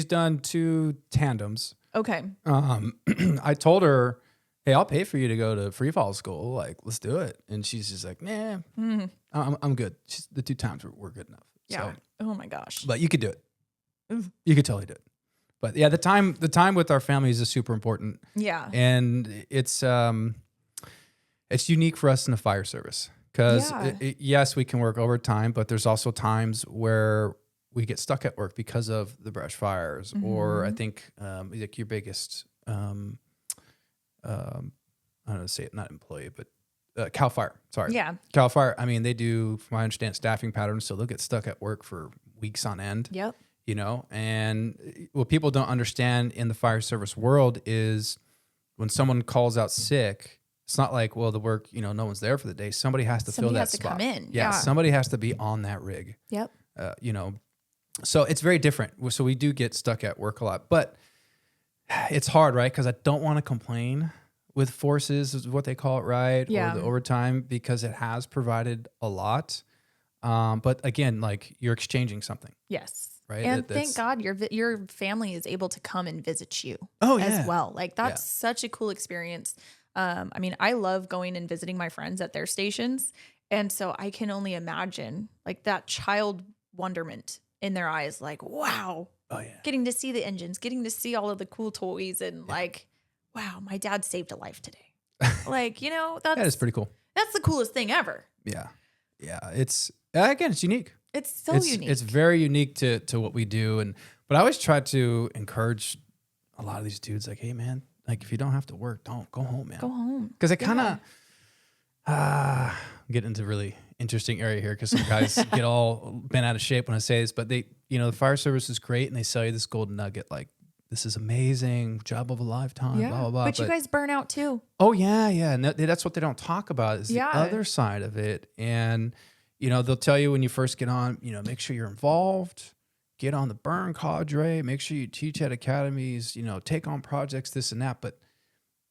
done 2 tandems. Okay. I told her, hey, I'll pay for you to go to free fall school. Like, let's do it. And she's just like, nah, I'm good. The 2 times were good enough. Yeah. So, oh my gosh. But you could do it. You could totally do it. But yeah, the time with our families is super important. Yeah. And it's unique for us in the fire service because yes, we can work overtime, but there's also times where we get stuck at work because of the brush fires, or I think like your biggest, I don't know how to say it, not employee, but Cal Fire. Sorry. Yeah. Cal Fire. I mean, they do, from what I understand, staffing patterns, so they'll get stuck at work for weeks on end. Yep. And what people don't understand in the fire service world is when someone calls out sick, it's not like, well, the work, no one's there for the day. Somebody has to fill that spot. Somebody has to come in. Yeah. Somebody has to be on that rig. Yep. So it's very different. So we do get stuck at work a lot, but it's hard, right? Because I don't want to complain with forces is what they call it, right? Yeah. Or the overtime, because it has provided a lot. But again, like you're exchanging something. Yes. Right. And thank God your family is able to come and visit you as well. Like that's such a cool experience. I mean, I love going and visiting my friends at their stations. And so I can only imagine like that child wonderment in their eyes, like, wow. Oh yeah. Getting to see the engines, getting to see all of the cool toys and like, wow, my dad saved a life today. Like, that is pretty cool. That's the coolest thing ever. Yeah. Yeah. It's unique. It's so unique. It's very unique to what we do. But I always try to encourage a lot of these dudes, like, hey man, like if you don't have to work, don't go home, man. Go home. Because it kind of, get into really interesting area here because some guys get all bent out of shape when I say this, but they, the fire service is great and they sell you this golden nugget, like this is amazing, job of a lifetime, blah, blah, blah. But you guys burn out too. Oh yeah. Yeah. And that's what they don't talk about is the Yeah. other side of it. And, they'll tell you when you first get on, make sure you're involved, get on the burn cadre, make sure you teach at academies, take on projects, this and that. But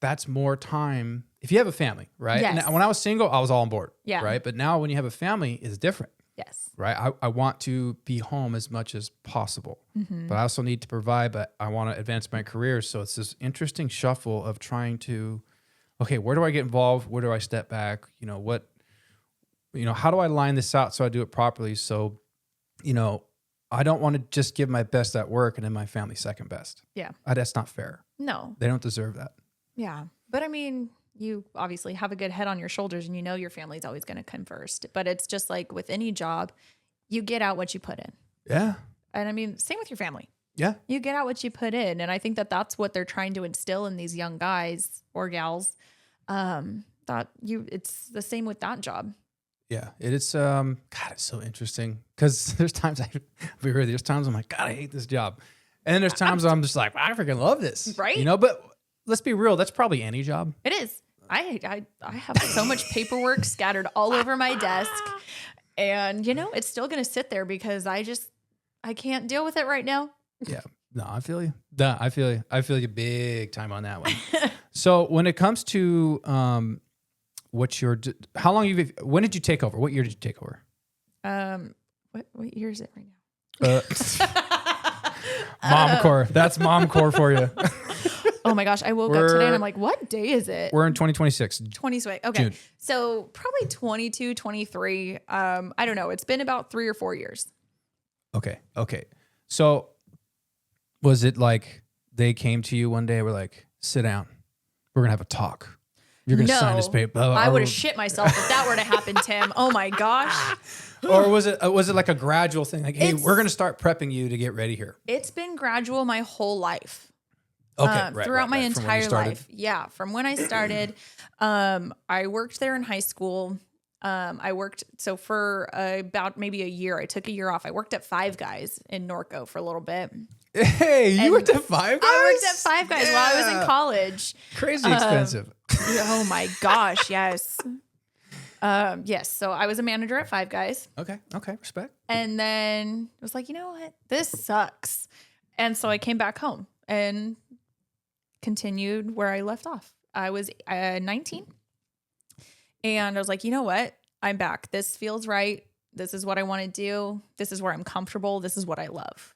that's more time if you have a family, right? Yes. And when I was single, I was all on board, Yeah. right? But now when you have a family, it's different, Yes. right? I want to be home as much as possible, but I also need to provide, but I want to advance my career. So it's this interesting shuffle of trying to, okay, where do I get involved? Where do I step back? How do I line this out so I do it properly? So, I don't want to just give my best at work and then my family second best. Yeah. That's not fair. No. They don't deserve that. Yeah. But I mean, you obviously have a good head on your shoulders and your family's always going to come first. But it's just like with any job, you get out what you put in. Yeah. And I mean, same with your family. Yeah. You get out what you put in. And I think that that's what they're trying to instill in these young guys or gals. It's the same with that job. Yeah, it's God, it's so interesting because there's times there's times I'm like, God, I hate this job, and then there's times I'm just like, I freaking love this, right? But let's be real, that's probably any job. It is. I have so much paperwork scattered all over my desk, and it's still gonna sit there because I can't deal with it right now. Yeah, no, I feel you. I feel you big time on that one. So when it comes to when did you take over? What year did you take over? What year is it right now? Mom core. That's mom core for you. Oh my gosh. I woke up today and I'm like, what day is it? We're in 2026. 2026. Okay. June. So probably 22, 23. I don't know. It's been about 3 or 4 years. Okay. So was it like they came to you one day, we're like, sit down. We're going to have a talk. You're going to sign this paper. I would have shit myself if that were to happen, Tim. Oh my gosh. Or was it like a gradual thing? Like, hey, we're going to start prepping you to get ready here. It's been gradual my whole life. Okay. Throughout my entire life. Yeah. From when I started, I worked there in high school. I worked for about maybe a year. I took a year off. I worked at Five Guys in Norco for a little bit. Hey, you worked at Five Guys? I worked at Five Guys while I was in college. Crazy expensive. Oh my gosh, yes. Yes, so I was a manager at Five Guys. Okay, respect. And then I was like, you know what? This sucks. And so I came back home and continued where I left off. I was 19. And I was like, you know what? I'm back. This feels right. This is what I want to do. This is where I'm comfortable. This is what I love.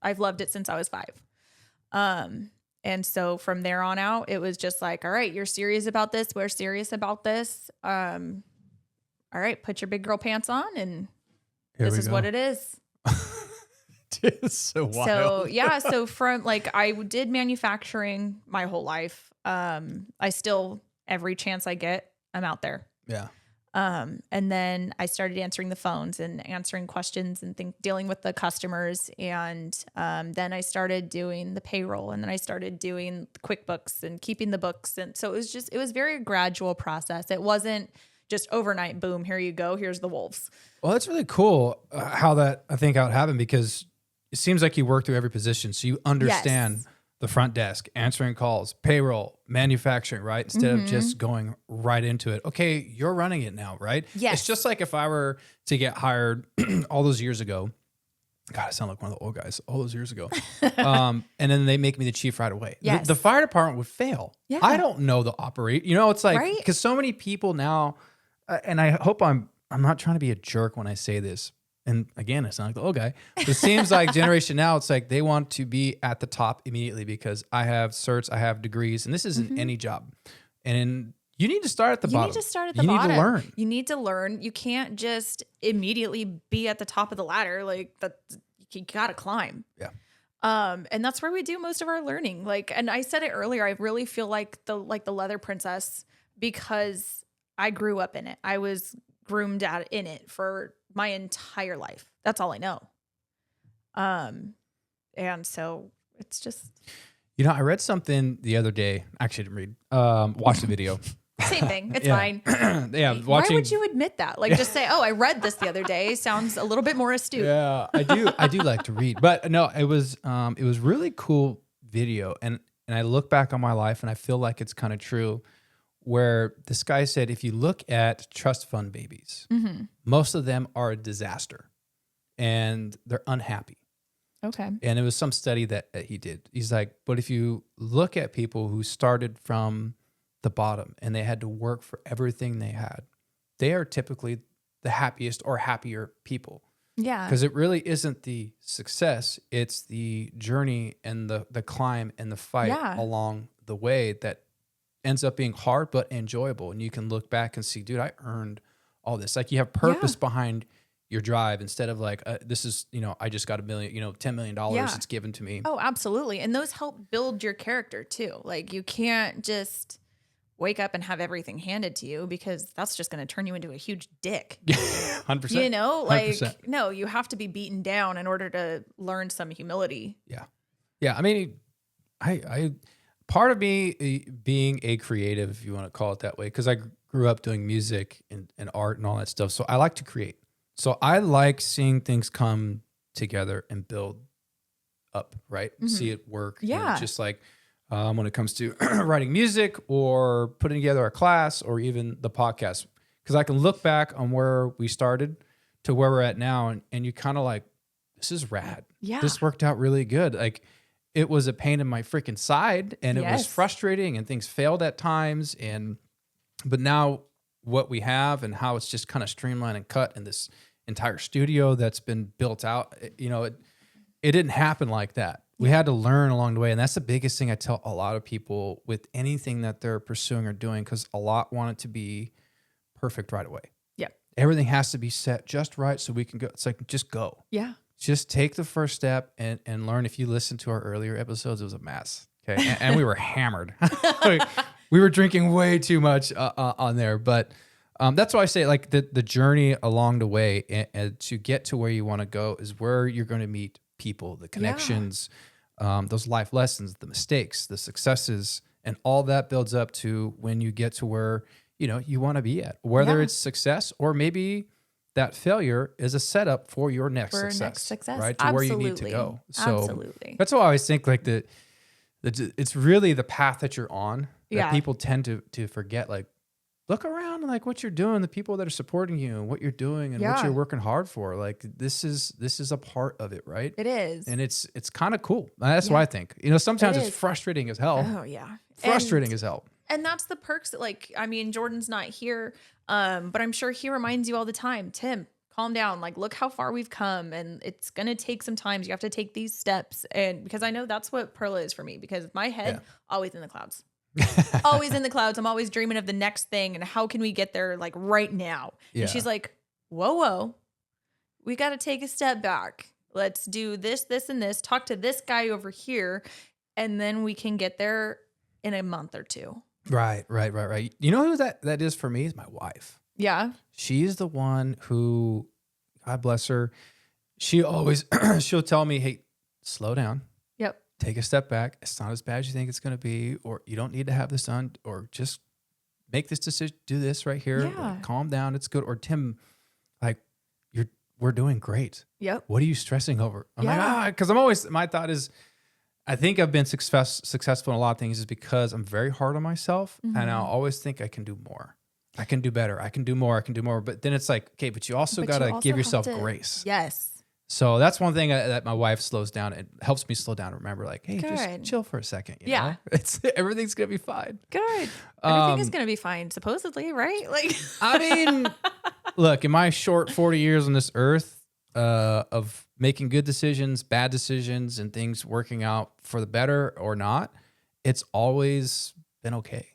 I've loved it since I was 5. And so from there on out, it was just like, all right, you're serious about this. We're serious about this. All right, put your big girl pants on and this is what it is. It's so wild. So yeah, so from I did manufacturing my whole life. I still, every chance I get, I'm out there. Yeah. And then I started answering the phones and answering questions and dealing with the customers. And then I started doing the payroll, and then I started doing QuickBooks and keeping the books. And so it was very gradual process. It wasn't just overnight, boom, here you go. Here's the wolves. Well, that's really cool how it happened, because it seems like you work through every position. So you understand the front desk, answering calls, payroll, manufacturing, right? Instead of just going right into it. Okay, you're running it now, right? Yes. It's just like if I were to get hired all those years ago. God, I sound like one of the old guys. All those years ago. And then they make me the chief right away. Yes. The fire department would fail. Yeah. I don't know the operate. It's like, because so many people now, and I hope I'm not trying to be a jerk when I say this. And again, I sound like the old guy. But it seems like generation now, it's like they want to be at the top immediately because I have certs, I have degrees, and this isn't any job. And you need to start at the bottom. You need to start at the bottom. You need to learn. You need to learn. You can't just immediately be at the top of the ladder. You got to climb. Yeah. And that's where we do most of our learning. And I said it earlier, I really feel like the leather princess because I grew up in it. I was groomed in it for my entire life. That's all I know. And so it's just, I read something the other day. Actually, I didn't read. Watched the video. Same thing. It's Yeah. fine. Yeah, Why watching. would you admit that? Like, just say, "Oh, I read this the other day." Sounds a little bit more astute. Yeah, I do like to read, but no, it was really cool video, and I look back on my life, and I feel like it's kind of true. Where this guy said, if you look at trust fund babies, most of them are a disaster, and they're unhappy. Okay. And it was some study that he did. He's like, but if you look at people who started from the bottom and they had to work for everything they had, they are typically the happiest or happier people. Yeah. Because it really isn't the success, it's the journey and the climb and the fight along the way that ends up being hard but enjoyable. And you can look back and see, dude, I earned all this. Like, you have purpose behind your drive instead of like, this is, I just got $1 million, $10 million it's given to me. Oh, absolutely. And those help build your character too. Like, you can't just wake up and have everything handed to you, because that's just going to turn you into a huge dick. 100%. Like, 100%. no, you have to be beaten down in order to learn some humility. Yeah. Yeah. I mean, I part of me being a creative, if you want to call it that way, because I grew up doing music and art and all that stuff. So I like to create. So I like seeing things come together and build up, right? See it work. Yeah. Just like when it comes to writing music or putting together a class or even the podcast. Because I can look back on where we started to where we're at now, and you kind of like, this is rad. Yeah. This worked out really good. Like, it was a pain in my freaking side, and it was frustrating, and things failed at times. But now what we have and how it's just kind of streamlined and cut in this entire studio that's been built out, it didn't happen like that. We had to learn along the way. And that's the biggest thing I tell a lot of people with anything that they're pursuing or doing, because a lot want it to be perfect right away. Yep. Everything has to be set just right so we can go. It's like, just go. Yeah. Just take the first step and learn. If you listen to our earlier episodes, it was a mess. Okay. And we were hammered. We were drinking way too much on there. But that's why I say, like, the journey along the way and to get to where you want to go is where you're going to meet people, the connections, those life lessons, the mistakes, the successes, and all that builds up to when you get to where, you want to be at, whether it's success or maybe that failure is a setup for your next success, right? To where you need to go. So that's why I always think, like, it's really the path that you're on that people tend to forget. Like, look around, like, what you're doing, the people that are supporting you and what you're doing and what you're working hard for. Like, this is a part of it, right? It is. And it's kind of cool. That's what I think. Sometimes it's frustrating as hell. Oh yeah. Frustrating as hell. And that's the perks that, like, I mean, Jordan's not here, but I'm sure he reminds you all the time, Tim, calm down. Like, look how far we've come, and it's going to take some time. You have to take these steps. And because I know that's what Perla is for me, because my head always in the clouds. Always in the clouds. I'm always dreaming of the next thing and how can we get there, like, right now. And she's like, whoa, we got to take a step back. Let's do this, this, and this. Talk to this guy over here, and then we can get there in a month or two. Right. You know who that is for me is my wife. Yeah. She's the one who, God bless her, she always, she'll tell me, hey, slow down. Yep. Take a step back. It's not as bad as you think it's going to be, or you don't need to have this done, or just make this decision, do this right here. Yeah. Like, calm down. It's good. Or Tim, like, we're doing great. Yep. What are you stressing over? I'm like, because my thought is, I think I've been successful in a lot of things is because I'm very hard on myself, and I always think I can do more. I can do better. I can do more. But then it's like, okay, but you also got to give yourself grace. Yes. So that's one thing that my wife slows down. It helps me slow down and remember, like, hey, just chill for a second. You know? Everything's going to be fine. Good. Everything is going to be fine, supposedly, right? Like, I mean, look, in my short 40 years on this earth, of making good decisions, bad decisions, and things working out for the better or not, it's always been okay.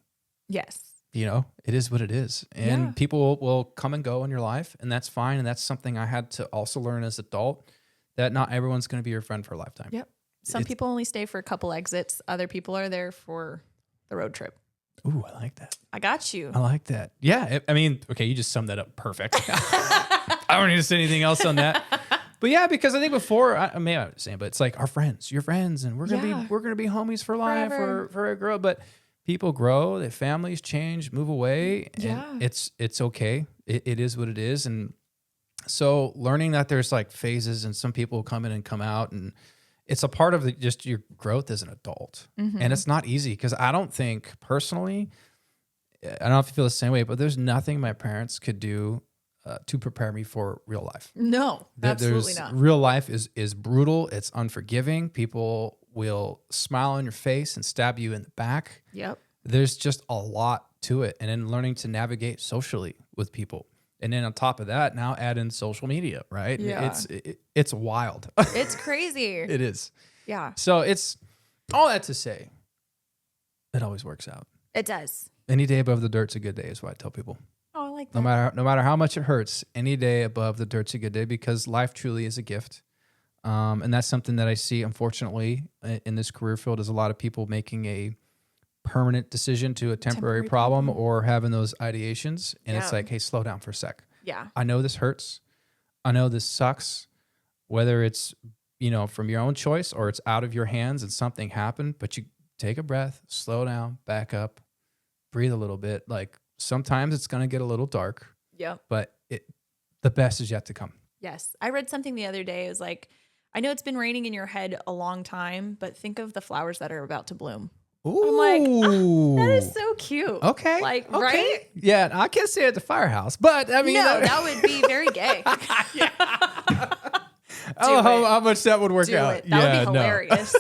Yes. It is what it is. And people will come and go in your life, and that's fine. And that's something I had to also learn as an adult, that not everyone's going to be your friend for a lifetime. Yep. Some people only stay for a couple exits. Other people are there for the road trip. Ooh, I like that. I got you. I like that. Yeah. I mean, okay, you just summed that up perfect. I don't need to say anything else on that. But yeah, because I think before, I mean, I'm saying, but it's like our friends, your friends, and we're gonna be homies for life or for a girl. But people grow, their families change, move away, and it's okay. It is what it is. And so learning that there's like phases and some people come in and come out, and it's a part of just your growth as an adult. And it's not easy because I don't think personally, I don't know if you feel the same way, but there's nothing my parents could do to prepare me for real life. No, absolutely not. Real life is brutal. It's unforgiving. People will smile on your face and stab you in the back. Yep. There's just a lot to it. And then learning to navigate socially with people. And then on top of that, now add in social media, right? Yeah. It's wild. It's crazy. It is. Yeah. So it's all that to say, it always works out. It does. Any day above the dirt's a good day is what I tell people. Oh, I like that. No matter how much it hurts, any day above the dirt's a good day because life truly is a gift. And that's something that I see, unfortunately, in this career field is a lot of people making a permanent decision to a temporary problem or having those ideations. And it's like, hey, slow down for a sec. Yeah. I know this hurts. I know this sucks, whether it's, from your own choice or it's out of your hands and something happened, but you take a breath, slow down, back up, breathe a little bit. Like sometimes it's going to get a little dark, but the best is yet to come. Yes. I read something the other day. It was like, I know it's been raining in your head a long time, but think of the flowers that are about to bloom. Ooh. I'm like, that is so cute. Okay. Like, okay. right? Yeah. I can't say at the firehouse, but I mean, no, that would be very gay. How much that would work out. That would be hilarious.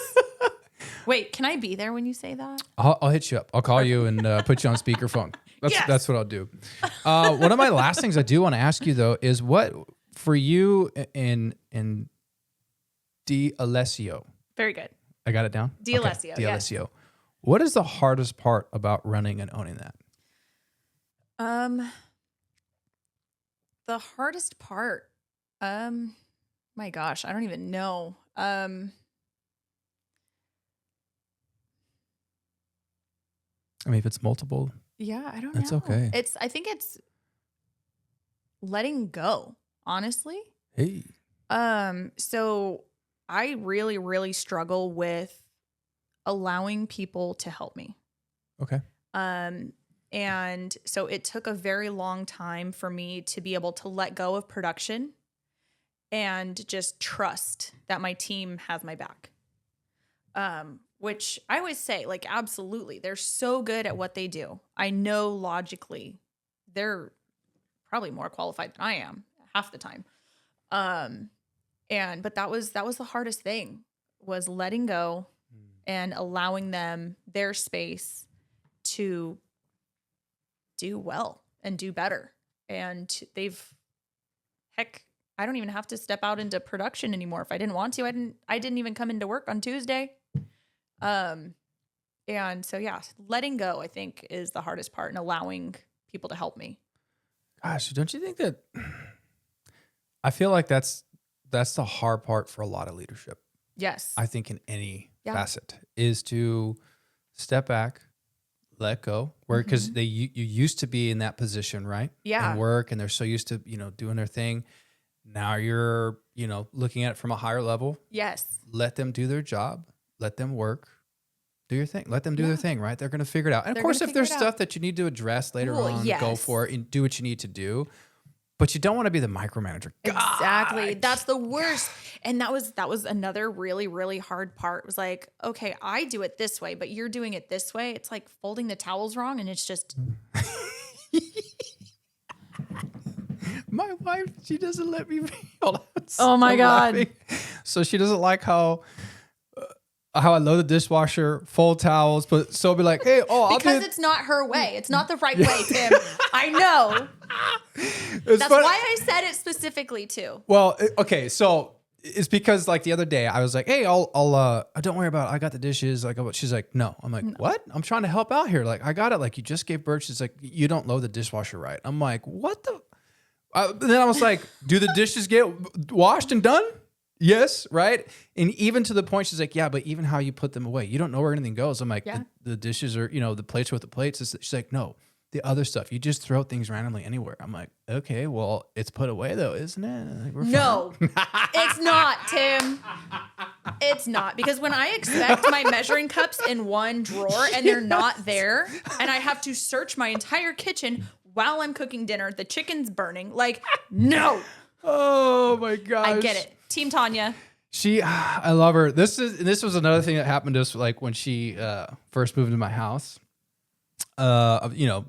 Wait, can I be there when you say that? I'll hit you up. I'll call you and put you on speakerphone. That's what I'll do. One of my last things I do want to ask you though is what for you in D'Alesio. Very good. I got it down. D'Alesio. Okay. D'Alesio. Yes. What is the hardest part about running and owning that? The hardest part. My gosh, I don't even know. I mean, if it's multiple, I don't know. That's okay. I think it's letting go, honestly. Hey. So I really, really struggle with allowing people to help me. Okay. And so it took a very long time for me to be able to let go of production and just trust that my team has my back. Which I always say, like, absolutely. They're so good at what they do. I know logically they're probably more qualified than I am half the time. But that was the hardest thing was letting go and allowing them their space to do well and do better. And I don't even have to step out into production anymore. If I didn't want to, I didn't even come into work on Tuesday. And so, letting go, I think, is the hardest part and allowing people to help me. Gosh, don't you think that I feel like that's the hard part for a lot of leadership. Yes. I think in any facet is to step back, let go, because you used to be in that position, right? Yeah. And work, and they're so used to, doing their thing. Now you're, looking at it from a higher level. Yes. Let them do their job. Let them work. Do your thing. Let them do their thing, right? They're going to figure it out. And of course, if there's stuff that you need to address later on, go for it and do what you need to do. But you don't want to be the micromanager. Exactly. That's the worst. And that was another really, really hard part. It was like, okay, I do it this way, but you're doing it this way. It's like folding the towels wrong, and it's just. My wife, she doesn't let me. Oh my God. Laughing. So she doesn't like how I load the dishwasher, fold towels, but so be like, hey, because it's not her way. It's not the right way, Tim. I know. That's funny. why I said it specifically too. Well, okay, so it's because like the other day I was like, hey, I'll don't worry about it. I got the dishes. Like, she's like, no. I'm like, what? I'm trying to help out here. Like, I got it. Like, you just gave birth. She's like, you don't load the dishwasher right. I'm like, what the? Then I was like, do the dishes get washed and done? Yes, right? And even to the point, she's like, yeah, but even how you put them away, you don't know where anything goes. I'm like, the dishes are, the plates are with the plates. She's like, no, the other stuff. You just throw things randomly anywhere. I'm like, okay, well, it's put away though, isn't it? Like, no, it's not, Tim. It's not, because when I expect my measuring cups in one drawer and they're not there, and I have to search my entire kitchen while I'm cooking dinner, the chicken's burning. Like, no. Oh my gosh. I get it. Team Tanya. I love her. This was another thing that happened to us, like when she first moved into my house. You know,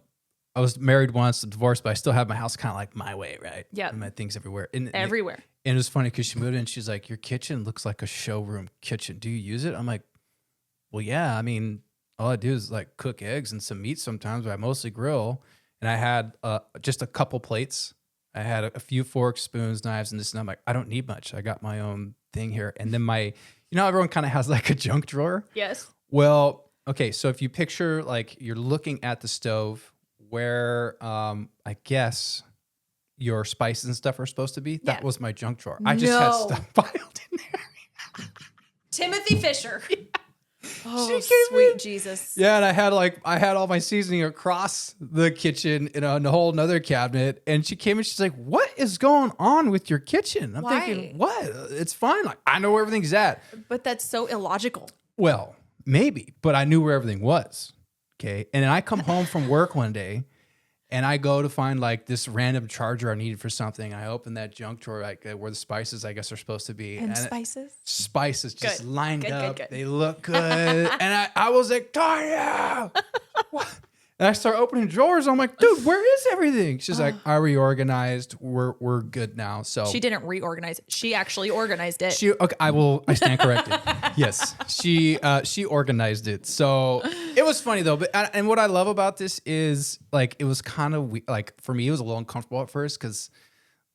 I was married once, divorced, but I still have my house kind of like my way, right? Yeah. My things everywhere. Everywhere. And it was funny because she moved in. She's like, your kitchen looks like a showroom kitchen. Do you use it? I'm like, well, yeah. I mean, all I do is like cook eggs and some meat sometimes, but I mostly grill. And I had just a couple plates. I had a few forks, spoons, knives, and this. And I'm like, I don't need much. I got my own thing here. And then everyone kind of has like a junk drawer. Yes. Well, okay. So if you picture like you're looking at the stove where I guess your spices and stuff are supposed to be, that was my junk drawer. I just had stuff piled in there. Timothy Fisher. Oh, sweet Jesus. Yeah, and I had all my seasoning across the kitchen in a whole nother cabinet. And she came and she's like, what is going on with your kitchen? I'm thinking, what? It's fine. Like, I know where everything's at. But that's so illogical. Well, maybe, but I knew where everything was. Okay. And then I come home from work one day and I go to find like this random charger I needed for something. I open that junk drawer, like where the spices, I guess, are supposed to be. And spices? Spices just lined up. Good. They look good. And I was like, Tanya! What? And I start opening drawers. I'm like, dude, where is everything? She's like, I reorganized. We're good now. So she didn't reorganize. She actually organized it. Okay, I stand corrected. Yes, she organized it. So it was funny though. And what I love about this is like it was kind of like for me it was a little uncomfortable at first because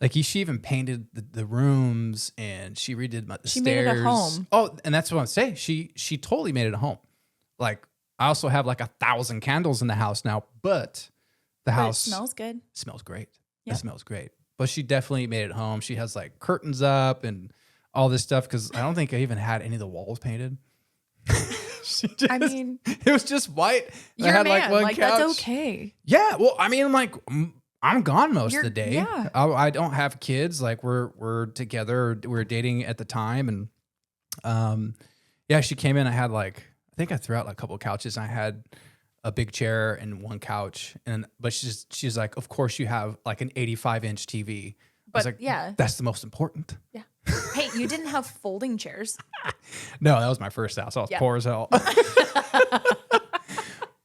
like she even painted the rooms and she redid the stairs. She made it a home. Oh, and that's what I'm saying. She totally made it a home. Like I also have like 1,000 candles in the house now, but the house smells good. Smells great. Yep. It smells great. But she definitely made it home. She has like curtains up and all this stuff because I don't think I even had any of the walls painted. It was just white. You're I had a man. like one couch. That's okay. Yeah. Well, I mean, I'm gone most of the day. Yeah. I don't have kids. Like we're together. We were dating at the time, and yeah, she came in. I had like I think I threw out like a couple of couches. I had a big chair and one couch, but she's like, of course you have like an 85-inch TV. I was like, yeah, that's the most important. Yeah. Hey, you didn't have folding chairs. No, that was my first house. I was poor as hell. But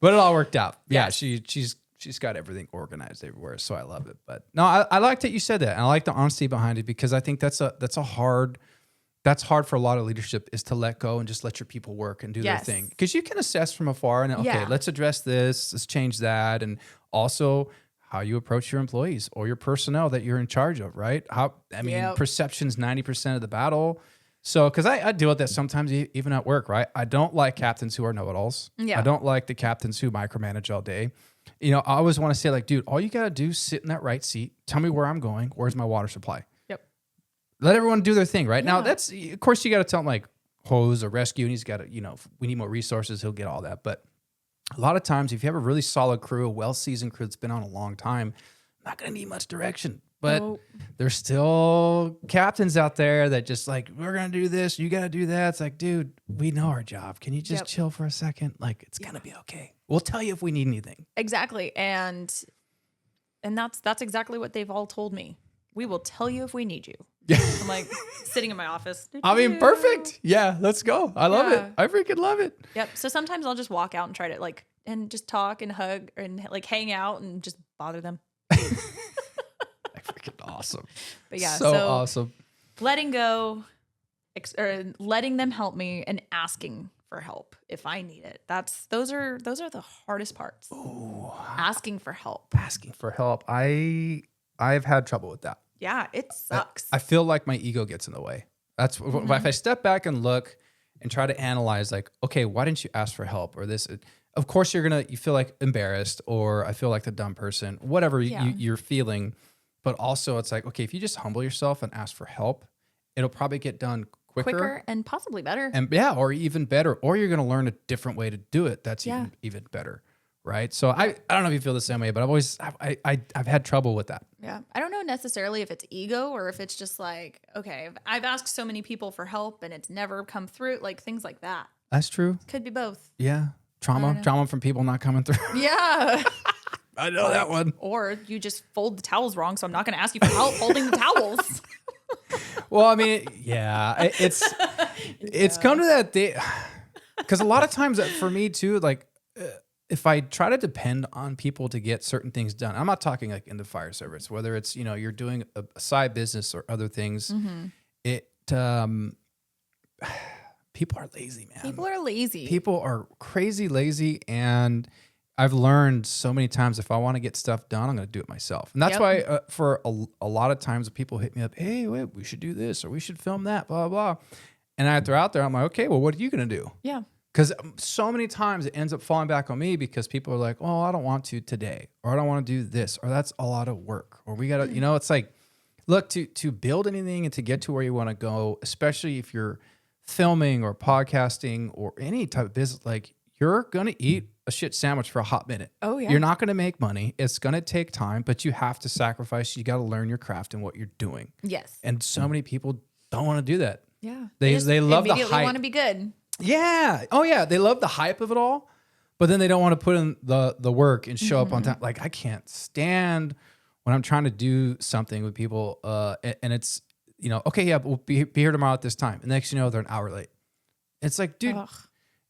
it all worked out. Yeah, she's got everything organized everywhere, so I love it. But no, I like that you said that. And I like the honesty behind it because I think that's hard for a lot of leadership is to let go and just let your people work and do their thing. Because you can assess from afar and let's address this, let's change that, and also how you approach your employees or your personnel that you're in charge of, right? Perception's 90% of the battle. So, because I deal with that sometimes even at work, right? I don't like captains who are know-it-alls. Yeah. I don't like the captains who micromanage all day. You know, I always want to say like, dude, all you got to do is sit in that right seat. Tell me where I'm going. Where's my water supply? Yep. Let everyone do their thing, right? Yeah. Now, that's, of course, you got to tell them like hose or rescue, and he's got to, if we need more resources, he'll get all that. But a lot of times, if you have a really solid crew, a well-seasoned crew that's been on a long time, not going to need much direction. But there's still captains out there that just like, we're going to do this, you got to do that. It's like, dude, we know our job. Can you just chill for a second? Like, it's going to be okay. We'll tell you if we need anything. Exactly. And that's exactly what they've all told me. We will tell you if we need you. I'm like sitting in my office. I mean, perfect. Yeah, let's go. I love it. I freaking love it. Yep. So sometimes I'll just walk out and try to like, and just talk and hug and like hang out and just bother them. Freaking awesome. But yeah, so awesome. Letting go, or letting them help me and asking for help if I need it. Those are the hardest parts. Ooh. Asking for help. Asking for help. I've had trouble with that. Yeah, it sucks. I feel like my ego gets in the way. That's if I step back and look and try to analyze like, okay, why didn't you ask for help or this? Of course you feel like embarrassed or I feel like the dumb person, whatever you're feeling. But also it's like, okay, if you just humble yourself and ask for help, it'll probably get done quicker and possibly better. And or even better, or you're going to learn a different way to do it. That's even better. right? So I don't know if you feel the same way, but I've had trouble with that. Yeah. I don't know necessarily if it's ego or if it's just like, okay, I've asked so many people for help and it's never come through, like things like that. That's true. Could be both. Yeah. Trauma from people not coming through. Yeah. I know that one. Or you just fold the towels wrong, so I'm not going to ask you for help folding the towels. Well, I mean, yeah, it's come to that day because a lot of times for me too, like if I try to depend on people to get certain things done, I'm not talking like in the fire service, whether it's, you're doing a side business or other things, people are lazy, man. People are lazy. People are crazy lazy. And I've learned so many times if I want to get stuff done, I'm going to do it myself. And that's why for a lot of times people hit me up, hey, wait, we should do this or we should film that, blah, blah, blah. And I throw out there, I'm like, okay, well, what are you going to do? Yeah. Because so many times it ends up falling back on me because people are like, oh, I don't want to today, or I don't want to do this, or that's a lot of work, or we got to, it's like, look, to build anything and to get to where you want to go, especially if you're filming or podcasting or any type of business, like you're going to eat a shit sandwich for a hot minute. Oh, yeah. You're not going to make money. It's going to take time, but you have to sacrifice. You got to learn your craft and what you're doing. Yes. And so many people don't want to do that. Yeah. They love the immediately hype. want to be good. Yeah. Oh, yeah. They love the hype of it all, but then they don't want to put in the work and show up on time. Like I can't stand when I'm trying to do something with people and it's, okay, yeah, we'll be here tomorrow at this time. And next you know, they're an hour late. It's like, dude,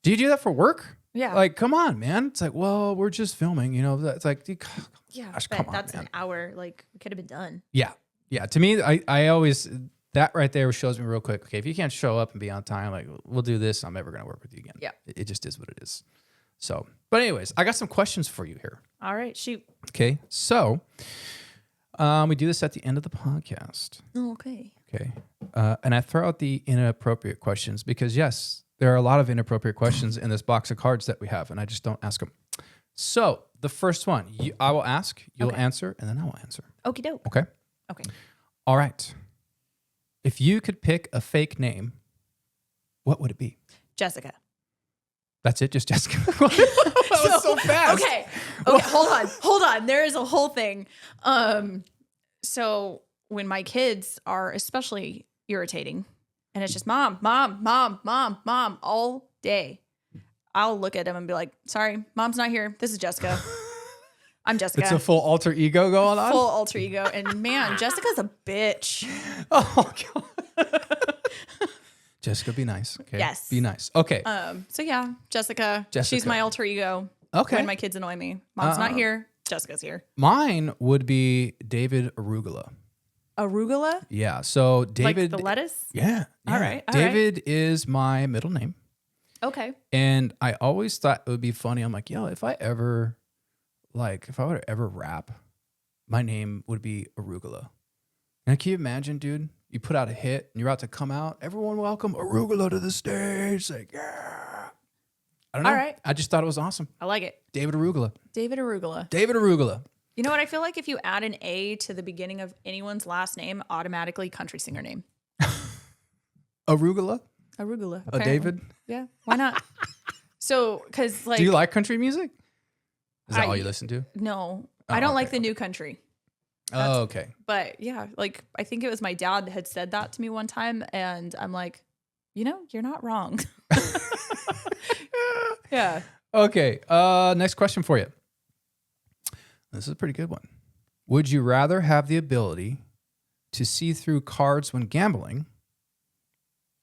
do you do that for work? Yeah. Like, come on, man. It's like, well, we're just filming, It's like, dude, yeah, gosh, but come on, that's man. an hour. Like, it could have been done. Yeah. Yeah. To me, I always, that right there shows me real quick. Okay. If you can't show up and be on time, like we'll do this. I'm never going to work with you again. Yeah. It just is what it is. So, but anyways, I got some questions for you here. All right. Shoot. Okay. So, we do this at the end of the podcast. Oh, okay. Okay. And I throw out the inappropriate questions because yes, there are a lot of inappropriate questions in this box of cards that we have, and I just don't ask them. So the first one, I will ask, you'll answer, and then I will answer. Okie doke. Okay. Okay. All right. If you could pick a fake name, what would it be? Jessica. That's it? Just Jessica? That was so fast. Okay. Hold on. There is a whole thing. So when my kids are especially irritating and it's just mom all day, I'll look at them and be like, sorry, mom's not here. This is Jessica. I'm Jessica. It's a full alter ego going on? Full alter ego. And man, Jessica's a bitch. Oh, God. Jessica, be nice. Okay. Yes. Be nice. Okay. So yeah, Jessica. She's my alter ego. Okay. When my kids annoy me. Mom's not here. Jessica's here. Mine would be David Arugula. Arugula? Yeah. So David. Like the lettuce? Yeah. All right. David is my middle name. Okay. And I always thought it would be funny. I'm like, if I were to ever rap, my name would be Arugula. And can you imagine, dude? You put out a hit and you're about to come out. Everyone welcome Arugula to the stage. Like, yeah. I don't know. All right. I just thought it was awesome. I like it. David Arugula. David Arugula. David Arugula. You know what? I feel like if you add an A to the beginning of anyone's last name, automatically country singer name. Arugula? Arugula. A David? Yeah. Why not? So, because like. Do you like country music? Is that all you listen to? No. I don't like the new country. Oh, okay. But yeah, like I think it was my dad had said that to me one time, and I'm like, you're not wrong. Yeah. Okay. Next question for you. This is a pretty good one. Would you rather have the ability to see through cards when gambling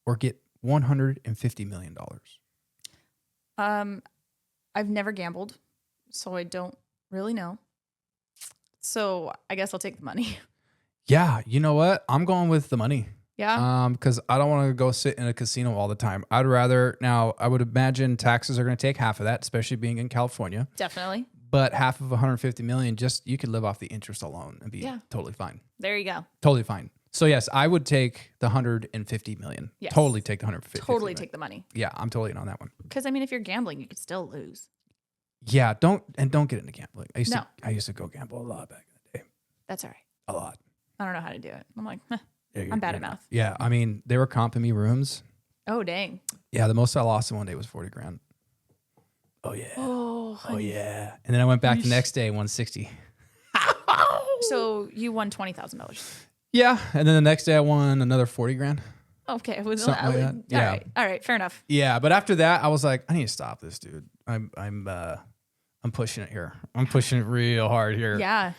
or get $150 million? I've never gambled, so I don't really know. So I guess I'll take the money. Yeah, you know what? I'm going with the money. Yeah. Because I don't want to go sit in a casino all the time. I'd rather, now I would imagine taxes are going to take half of that, especially being in California. Definitely. But half of 150 million, just you could live off the interest alone and be totally fine. There you go. Totally fine. So yes, I would take the 150 million. Yes. Totally take the 150. Totally take the money. Yeah, I'm totally in on that one. Because I mean, if you're gambling, you could still lose. Yeah, don't get into gambling. I used to go gamble a lot back in the day. That's all right. A lot. I don't know how to do it. I'm like, Yeah, I'm bad at math. Yeah, I mean, they were comping me rooms. Oh, dang. Yeah, the most I lost in one day was 40 grand. Oh yeah. Oh, Oh yeah. And then I went back the next day, 160. So you won $20,000. Yeah. And then the next day I won another 40 grand. Okay. It was Something like that. all Yeah. right. All right. Fair enough. Yeah. But after that, I was like, I need to stop this, dude. I'm pushing it here. I'm pushing it real hard here. Yeah.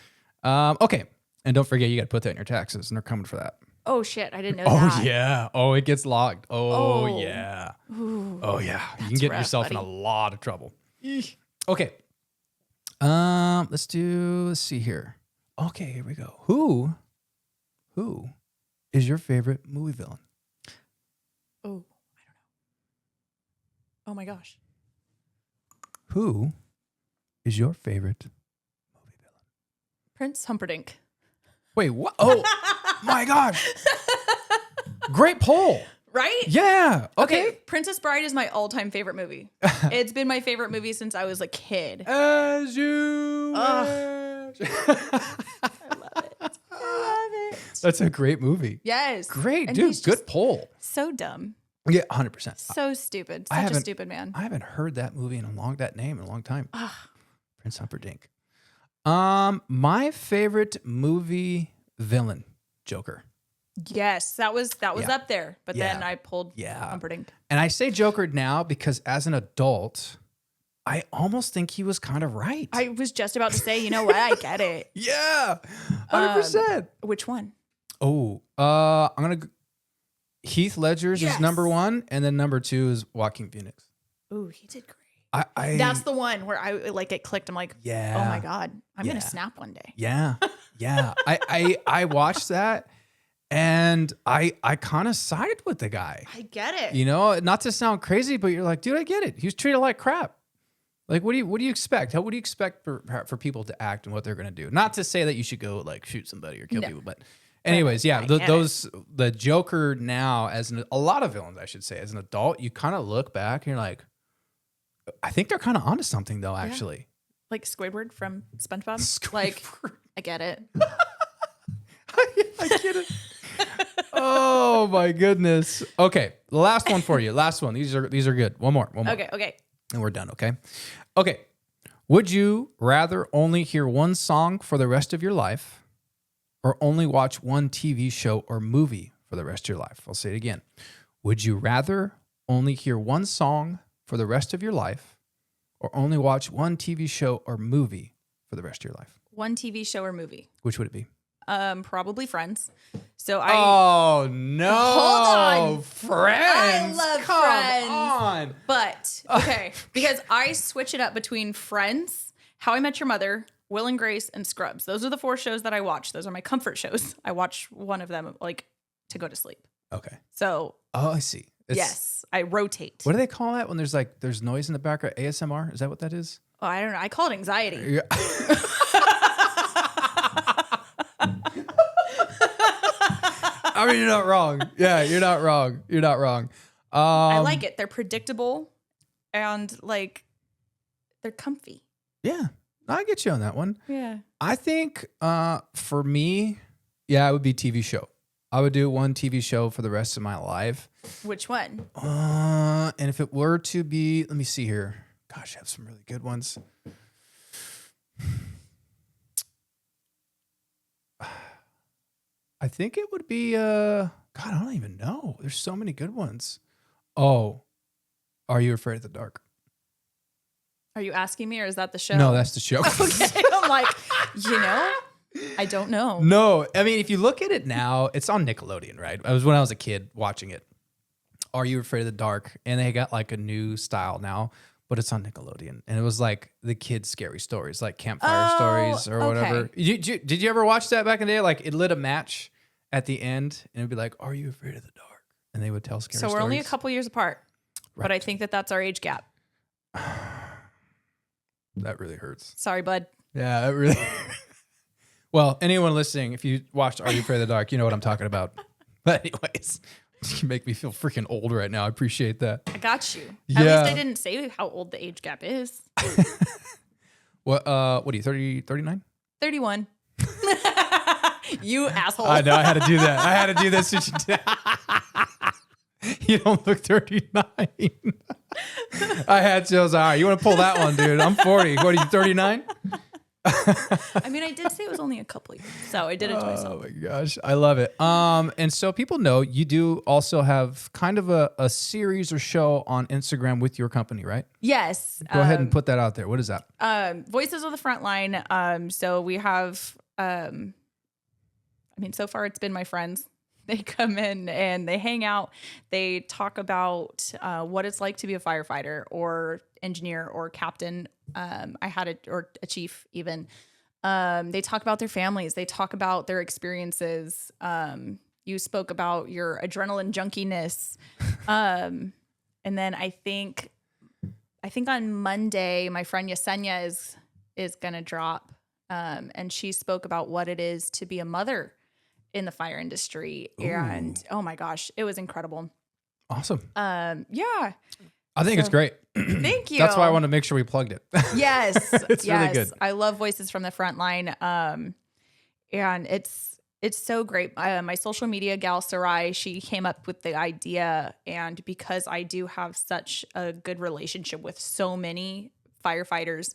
Okay. And don't forget, you got to put that in your taxes, and they're coming for that. Oh shit! I didn't know Oh that. yeah. Oh, it gets logged. Oh, Oh. yeah. Ooh, Oh yeah. You can get rough, yourself in a buddy. lot of trouble. Okay. Let's see here. Okay, here we go. Who is your favorite movie villain? Oh, I don't know. Oh my gosh. Who is your favorite movie villain? Prince Humperdinck. Wait, what? Oh my gosh. Great poll. Right? Yeah. Okay. Princess Bride is my all-time favorite movie. It's been my favorite movie since I was a kid. As you Ugh. wish. I love it. I love it. That's a great movie. Yes. Great, And dude. he's Good just poll. so dumb. Yeah, 100%. So stupid. I Such a haven't- stupid man. I haven't heard that movie in that name in a long time. Ugh. Prince Humperdinck. My favorite movie villain, Joker. Yes, that was Yeah. up there. But then Yeah. I pulled Yeah. Humperdinck. And I say Joker now because as an adult, I almost think he was kind of right. I was just about to say, you know what? I get it. Yeah. 100%. Which one? I'm going to Heath Ledger's is Yes. number 1 and then number 2 is Joaquin Phoenix. Ooh, he did great. I That's the one where it clicked. I'm like, yeah. oh my God, I'm Yeah. gonna snap one day. Yeah. Yeah. I watched that and I kind of sided with the guy. I get it. You know, not to sound crazy, but you're like, dude, I get it. He was treated like crap. Like, what do you expect? What do you expect for people to act and what they're gonna do? Not to say that you should go like shoot somebody or kill No. people, but anyways, yeah, I get the Joker now a lot of villains, I should say, as an adult, you kind of look back and you're like, I think they're kind of onto something though, actually. Like Squidward from SpongeBob. Squidward. Like, I get it. I get it. Oh my goodness. Okay, the last one for you. Last one. These are good. One more. Okay. And we're done, okay? Okay. Would you rather only hear one song for the rest of your life or only watch one TV show or movie for the rest of your life? I'll say it again. Would you rather only hear one song for the rest of your life or only watch one TV show or movie for the rest of your life? One TV show or movie. Which would it be? Probably Friends. So Oh no. Hold on. Friends. I love Come Friends. on. But okay, because I switch it up between Friends, How I Met Your Mother, Will and Grace, and Scrubs. Those are the 4 shows that I watch. Those are my comfort shows. I watch one of them like to go to sleep. Okay. So Oh, I see. yes, I rotate. What do they call that when there's noise in the background? ASMR? Is that what that is? Oh, I don't know. I call it anxiety. Yeah. I mean, you're not wrong. Yeah, you're not wrong. You're not wrong. I like it. They're predictable and like they're comfy. Yeah, I get you on that one. Yeah. I think for me, yeah, it would be TV show. I would do one TV show for the rest of my life. Which one? And if it were to be, let me see here. Gosh, I have some really good ones. I think it would be God, I don't even know. There's so many good ones. Oh, Are You Afraid of the Dark? Are you asking me or is that the show? No, that's the show. Okay. I'm like, I don't know. No, I mean, if you look at it now, it's on Nickelodeon, right? It was when I was a kid watching it. Are You Afraid of the Dark? And they got like a new style now, but it's on Nickelodeon. And it was like the kids' scary stories, like campfire stories or whatever. okay. Did you ever watch that back in the day? Like it lit a match at the end and it'd be like, Are you afraid of the dark? And they would tell scary So stories. we're only a couple years apart, but I Right. think that's our age gap. That really hurts. Sorry, bud. Yeah, that really. Well, anyone listening, if you watched Are You Afraid of the Dark, you know what I'm talking about. But anyways, you make me feel freaking old right now. I appreciate that. I got you. Yeah. At least I didn't say how old the age gap is. What are you, 30, 39? 31. You asshole. I know, I had to do that. I had to do this. You don't look 39. I had to. I was like, all right, you want to pull that one, dude? I'm 40. What are you, 39? I mean, I did say it was only a couple years, so I did it to myself. Oh my gosh, I love it. And so people know you do also have kind of a series or show on Instagram with your company, right? Yes. Go ahead and put that out there. What is that? Voices of the Frontline. So we have, so far it's been my friends. They come in and they hang out. They talk about what it's like to be a firefighter or engineer or captain. Or a chief even. They talk about their families. They talk about their experiences. You spoke about your adrenaline junkiness. And then I think on Monday, my friend Yesenia is going to drop. And she spoke about what it is to be a mother in the fire industry. Ooh. And oh my gosh, it was incredible. Awesome. Yeah. I think it's great. Thank you. That's why I want to make sure we plugged it. Yes. It's really good. I love Voices from the Frontline. And it's so great. My social media gal, Sarai, she came up with the idea. And because I do have such a good relationship with so many firefighters,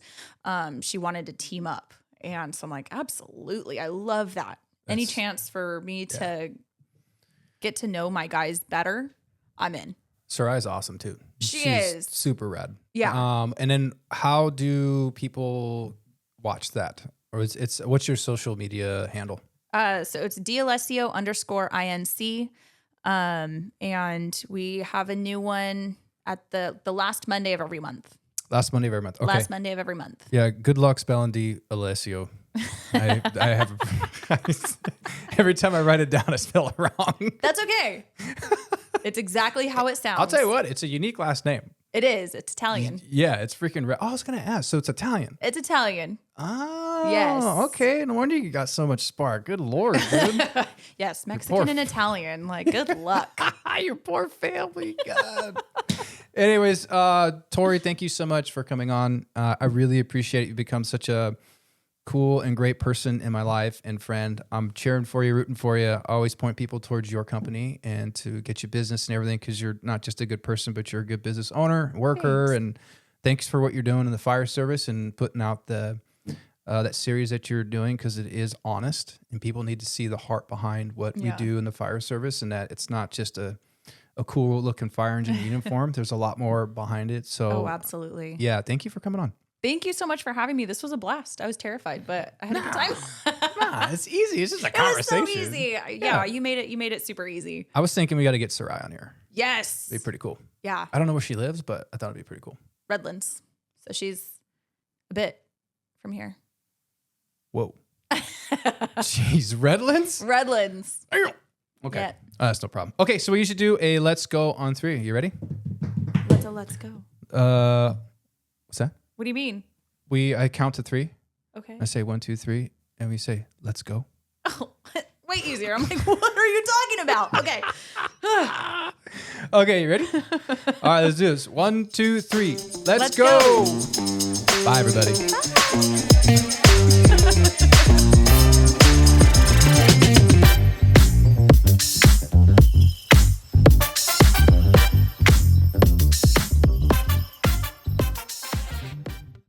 she wanted to team up. And so I'm like, absolutely. I love that. Any chance for me to get to know my guys better, I'm in. Sarai's awesome too. She's is super rad. Yeah. And then how do people watch that? Or it's what's your social media handle? So it's D'Alesio _INC. And we have a new one at the last Monday of every month. Last Monday of every month. Okay. Last Monday of every month. Yeah. Good luck spelling D'Alesio. I have every time I write it down, I spell it wrong. That's okay. It's exactly how it sounds. I'll tell you what, it's a unique last name. It is. It's Italian. Yeah, it's freaking red. Oh, I was going to ask. So it's Italian. It's Italian. Oh, yes. Okay. No wonder you got so much spark. Good Lord, dude. Yes, Mexican and Italian. Like, good luck. Your poor family. God. Anyways, Torri, thank you so much for coming on. I really appreciate it. You've become such a cool and great person in my life and friend. I'm cheering for you, rooting for you. I always point people towards your company and to get you business and everything because you're not just a good person, but you're a good business owner, worker. Thanks. And thanks for what you're doing in the fire service and putting out the that series that you're doing because it is honest and people need to see the heart behind what we do in the fire service and that it's not just a cool looking fire engine uniform. There's a lot more behind it. So, absolutely. Yeah, thank you for coming on. Thank you so much for having me. This was a blast. I was terrified, but I had a good time. It's easy. It's just a conversation. It was so easy. Yeah, you made it super easy. I was thinking we got to get Sarai on here. Yes. It'd be pretty cool. Yeah. I don't know where she lives, but I thought it'd be pretty cool. Redlands. So she's a bit from here. Whoa. Jeez, Redlands? Redlands. Okay. Yeah. That's no problem. Okay, so we usually do a let's go on 3. You ready? Let's go. What's that? What do you mean? I count to 3. Okay. I say 1, 2, 3, and we say, let's go. Oh, way easier. I'm like, what are you talking about? Okay. Okay, you ready? All right, let's do this. 1, 2, 3. Let's go. go. Bye, everybody. Bye.